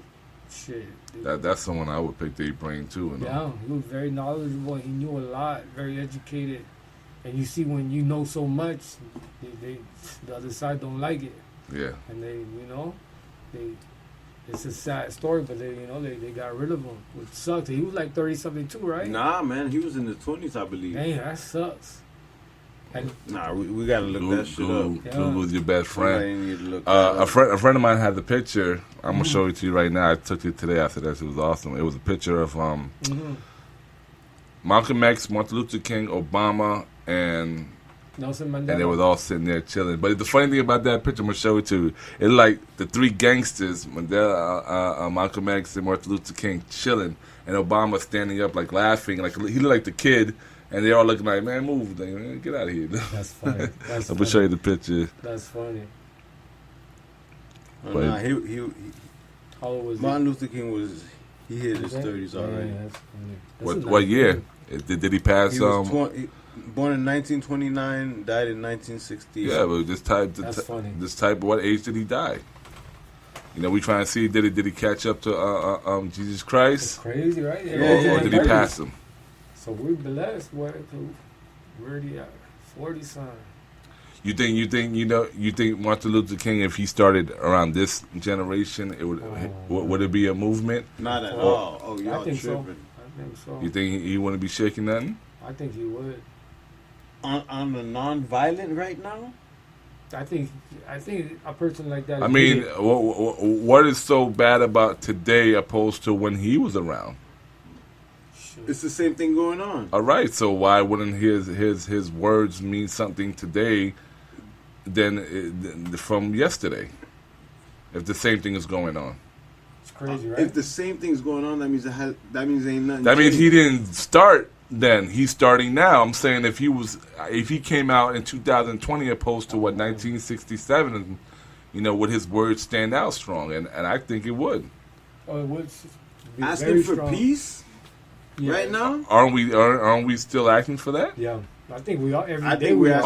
shit. That's someone I would pick their brain too. Yeah, he was very knowledgeable. He knew a lot, very educated. And you see when you know so much, the other side don't like it. Yeah. And it's a sad story, but they got rid of him, which sucks. He was like 30-something too, right? Nah, man, he was in his 20s, I believe. Dang, that sucks. And nah, we gotta look that shit up. Google's your best friend. A friend of mine had the picture. I'm gonna show it to you right now. I took it today. I said that it was awesome. It was a picture of Malcolm X, Martin Luther King, Obama, and Nelson Mandela. And they was all sitting there chilling. But the funny thing about that picture, I'm gonna show it to you. It's like the three gangsters, Mandela, Malcolm X, and Martin Luther King, chilling, and Obama standing up, like laughing, like he looked like the kid, and they all looking like, man, move, man, get out of here. That's funny. I'm gonna show you the picture. That's funny. Nah, he how old was Martin Luther King he hit his 30s already. Yeah, that's funny. What year? Did he pass? He was born in 1929, died in 1960. Yeah, but That's funny. This type. What age did he die? We trying to see did he catch up to Jesus Christ? It's crazy, right? Or did he pass him? So we're blessed. Where he at? 40 son. You think Martin Luther King, if he started around this generation, it would it be a movement? Not at all. Oh, y'all tripping. So. I think so. You think he wouldn't be shaking nothing? I think he would. On the non-violent right now? I think a person like that. I mean, what is so bad about today opposed to when he was around? It's the same thing going on. All right, so why wouldn't his words mean something today than from yesterday? If the same thing is going on, it's crazy, right? If the same thing's going on, that means ain't nothing. That means he didn't start then. He's starting now. I'm saying if he came out in 2020 opposed to 1967, would his words stand out strong? And I think it would. Oh, it would. Asking for strong. peace right now? Aren't we still asking for that? Yeah. I think we are I think we're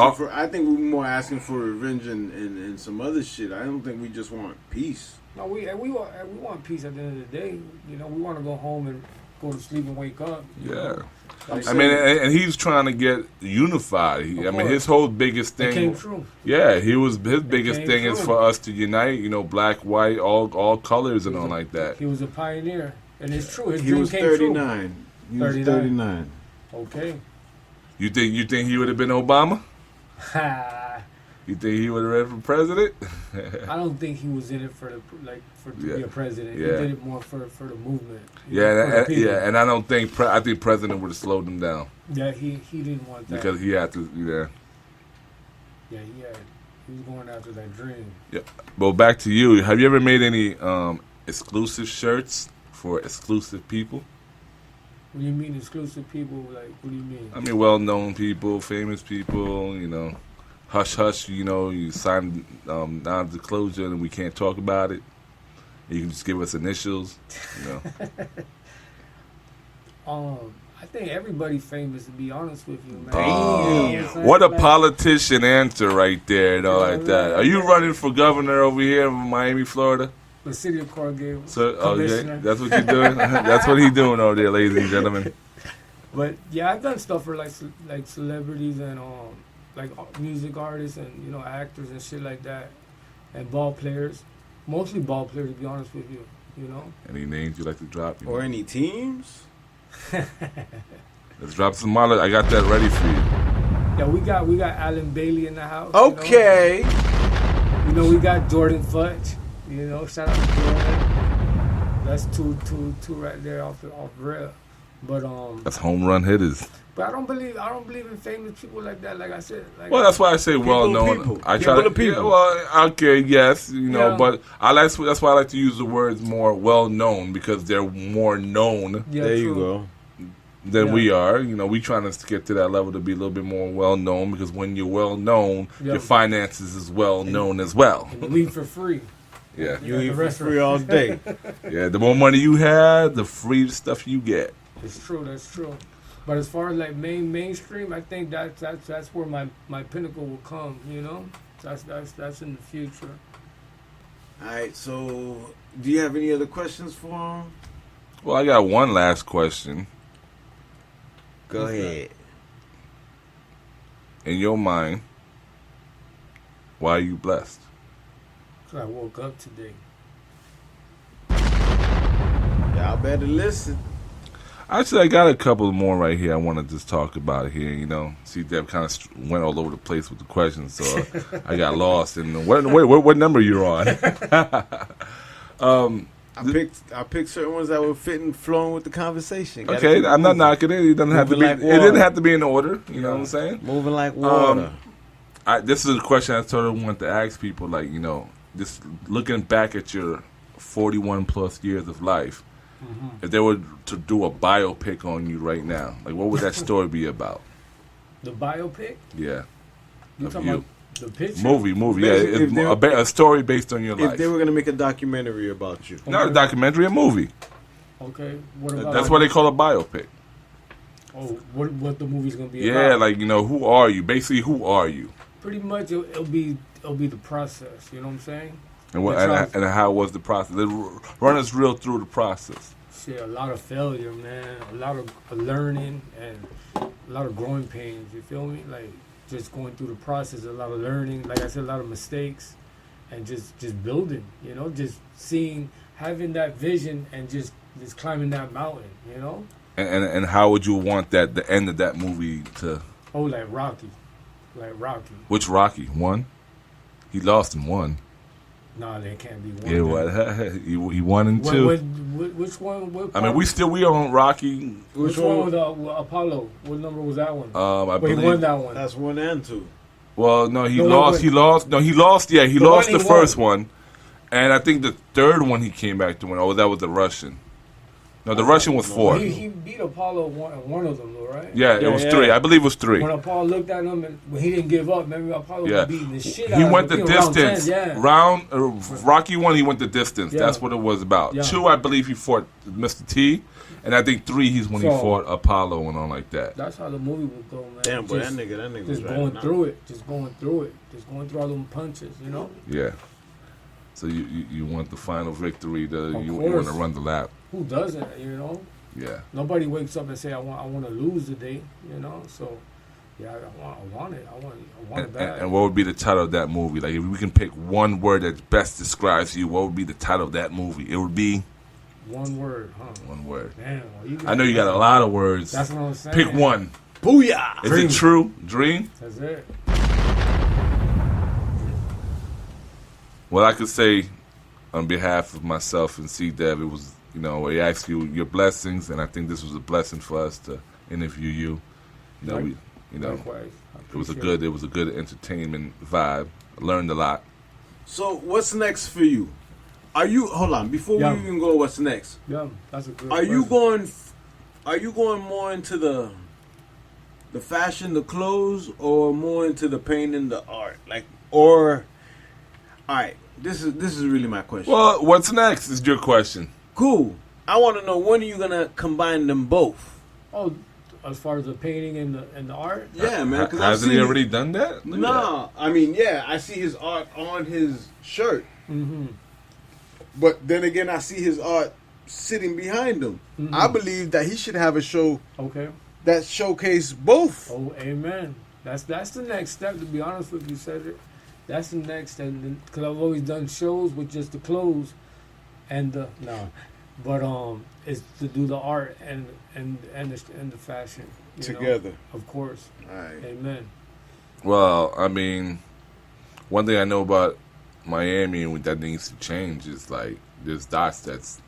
more asking for revenge and some other shit. I don't think we just want peace. No, we want peace at the end of the day. We want to go home and go to sleep and wake up. Yeah. And he's trying to get unified. His whole biggest thing. It came true. Yeah, his biggest thing is for us to unite. Black, white, all colors and all like that. He was a pioneer, and it's true. His He dream was came 39. true. He was 39. Okay. You think he would have been Obama? You think he would have ran for president? I don't think he was in it to be a president. Yeah. He did it more for the movement. And I don't think I think president would have slowed him down. Yeah, he didn't want that because he had to. Yeah. Yeah, he was going after that dream. Yeah. Well, back to you. Have you ever made any exclusive shirts for exclusive people? When you mean exclusive people, like, what do you mean? I mean, well-known people, famous people, hush, hush, you sign non-disclosure and we can't talk about it. You can just give us initials, I think everybody famous, to be honest with you, man. Damn. What a politician answer right there, like that. Are you running for governor over here in Miami, Florida? The city of Coral Gables. Okay, that's what you're doing? That's what he's doing over there, ladies and gentlemen. But, yeah, I've done stuff for, like celebrities and, music artists and, actors and shit like that. And ball players. Mostly ball players, to be honest with you, Any names you like to drop? Or any teams? Let's drop some more. I got that ready for you. Yeah, we got Alan Bailey in the house. Okay. We got Jordan Fudge. Shout out to Jordan. That's two right there off rip. But that's home run hitters. But I don't believe in famous people like that. Like I said. Well, that's why I say well known. I try to. People. Yeah, well, okay, yes, Yeah. but that's why I like to use the words more well known because they're more known. Yeah, there true. you go. Than we are. We trying to get to that level to be a little bit more well known because when you're well known, your finances is well known as well. And you eat for free. Yeah. You eat for free all day. Yeah, the more money you have, the free stuff you get. It's true. That's true. But as far as like mainstream, I think that's where my pinnacle will come. That's in the future. All right. So, do you have any other questions for him? Well, I got one last question. Go ahead. In your mind, why are you blessed? 'Cause I woke up today. Y'all better listen. Actually, I got a couple more right here I want to just talk about here, See, Deb kind of went all over the place with the questions, so I got lost. And what number you're on? I picked certain ones that were fitting, flowing with the conversation. Okay, I'm not knocking it. It doesn't have to be. It didn't have to be in order. You know what I'm saying? Moving like water. This is a question I sort of want to ask people. Like, just looking back at your 41 plus years of life, if they were to do a biopic on you right now, like what would that story be about? The biopic? Yeah. You talking about the picture? Movie. Yeah, it's a story based on your life. If they were going to make a documentary about you. Not a documentary, a movie. Okay. What about? That's what they call a biopic. Oh, what the movie's going to be Yeah, about? like, who are you? Basically, who are you? Pretty much it'll be the process, you know what I'm saying? And how was the process? Run us real through the process. Shit, a lot of failure, man. A lot of learning and a lot of growing pains. You feel me? Like just going through the process, a lot of learning. Like I said, a lot of mistakes, and just building. Just having that vision and just climbing that mountain. And how would you want the end of that movie to? Oh, like Rocky. Which Rocky? One? He lost in one. Nah, there can't be one. Yeah, what? He won in two. Which one? We are on Rocky. Which one was Apollo? What number was that one? I believe he won that one. That's 1 and 2. Well, no, he lost. He lost. No, he lost. Yeah, he lost the first one, and I think the third one he came back to win. Oh, that was the Russian. No, the Russian was 4. He beat Apollo one of them, though, right? Yeah, it was 3. I believe it was 3. When Apollo looked at him and when he didn't give up, remember Apollo was beating the shit out He of him. went the distance. Round 10, Rocky 1, he went the distance. Yeah. That's what it was about. Yeah. 2, I believe he fought Mr. T. And I think 3, he's when he fought Apollo and all like that. That's how the movie would go, man. Damn, boy, that nigga just was going right through it. Just going through all them punches, you know? Yeah. So you want the final victory, you want course. to run the lap. Who doesn't, you know? Yeah. Nobody wakes up and say, I want to lose today, you know? So, yeah, I want it. I want it bad. And what would be the title of that movie? Like, if we can pick one word that best describes you, what would be the title of that movie? It would be... One word, huh? One word. Damn. Well, I know you got a lot of words. That's what I'm saying. Pick one. Booyah! Is it true? Dream? That's it. Well, I could say on behalf of myself and C-Dev, it was, we asked you your blessings, and I think this was a blessing for us to interview you. Likewise. It was a good entertainment vibe. I learned a lot. So, what's next for you? Hold on, before we even go, what's next? Yeah, that's a good Are you going more into the fashion, the clothes, or more into the painting, the art? All right, this is really my question. Well, what's next is your question. Cool. I want to know, when are you going to combine them both? Oh, as far as the painting and the art? Yeah, man. Hasn't he already done that? No, I mean, yeah, I see his art on his shirt. Mm-hmm. But then again, I see his art sitting behind him. Mm-hmm. I believe that he should have a show that showcase both. Oh, amen. That's the next step, to be honest with you, Cedric. That's the next step. Because I've always done shows with just the clothes and it's to do the art and the fashion together. Of course. All right. Amen. Well, I mean, one thing I know about Miami and that needs to change is there's dots that's,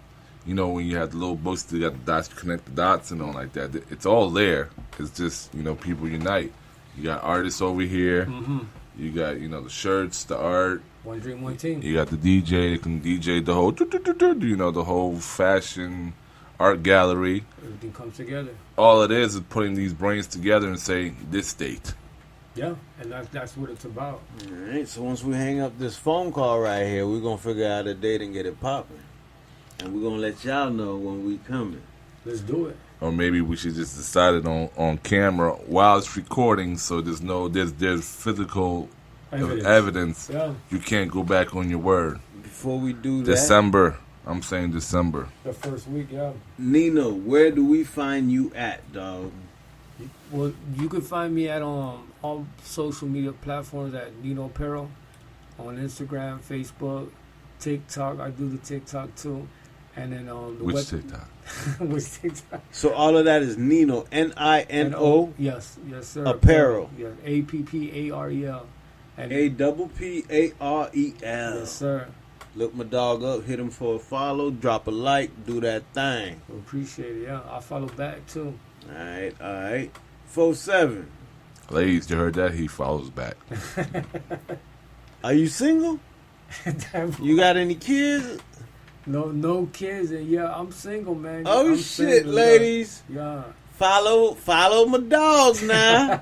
when you have the little books, you got the dots, you connect the dots and all like that. It's all there. It's just, people unite. You got artists over here. Mm-hmm. You got, the shirts, the art. One dream, one team. You got the DJ that can DJ the whole, the whole fashion art gallery. Everything comes together. All it is putting these brains together and say, this date. Yeah, and that's what it's about. All right, so once we hang up this phone call right here, we're going to figure out a date and get it popping. And we're going to let y'all know when we coming. Let's do it. Or maybe we should just decide it on camera while it's recording, so there's physical evidence. Yeah. You can't go back on your word. Before we do December. I'm saying December. The first week, yeah. Nino, where do we find you at, dog? Well, you can find me at all social media platforms at Nino Apparel, on Instagram, Facebook, TikTok. I do the TikTok too, and then Which TikTok? Which TikTok? So all of that is Nino, Nino. Yes, sir. Apparel. Yes, APPAREL. APPAREL. Yes, sir. Look my dog up, hit him for a follow, drop a like, do that thing. Appreciate it. Yeah, I'll follow back too. All right. 47. Ladies, you heard that? He follows back. Are you single? You got any kids? No kids, and yeah, I'm single, man. Oh, I'm shit, single, ladies. Yeah. Follow my dogs now.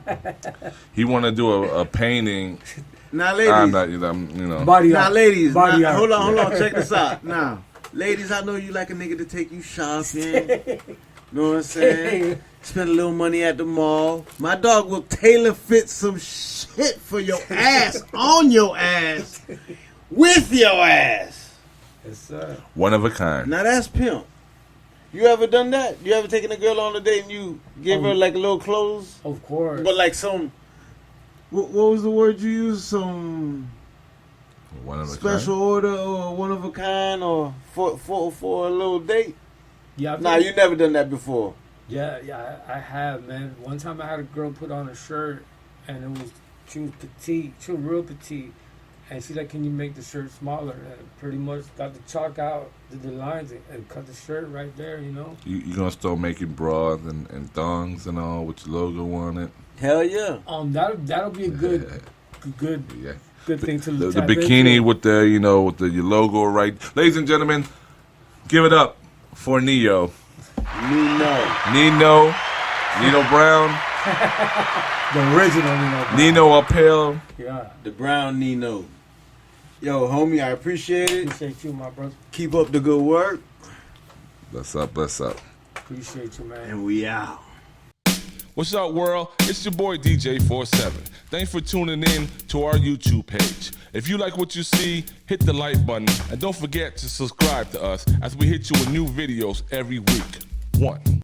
He want to do a painting. Now, ladies. I'm not, Body now, art. ladies. Body now, art. hold on. Check this out. Now, ladies, I know you like a nigga to take you shopping. Know what I'm saying? Spend a little money at the mall. My dog will tailor fit some shit for your ass, on your ass, with your ass. Yes, sir. One of a kind. Now that's pimp. You ever done that? You ever taken a girl on a date and you give her like a little clothes? Of course. But like some, what was the word you used? Some one of a special kind? order or one of a kind or for a little date? Yeah. Nah, you never done that before. Yeah, I have, man. One time I had a girl put on a shirt, and she was petite. She was real petite. And she's like, can you make the shirt smaller? And pretty much got the chalk out, did the lines, and cut the shirt right there, You going to start making bras and thongs and all with your logo on it? Hell yeah. That'll be a good thing to the tap bikini into. with your logo right. Ladies and gentlemen, give it up for Neo. Nino Brown. The original Nino Brown. Nino Uphill. Yeah. The brown Nino. Yo, homie, I appreciate it. Appreciate you, my brother. Keep up the good work. Bless up, bless up. Appreciate you, man. And we out. What's up, world? It's your boy DJ47. Thanks for tuning in to our YouTube page. If you like what you see, hit the like button and don't forget to subscribe to us as we hit you with new videos every week. 1.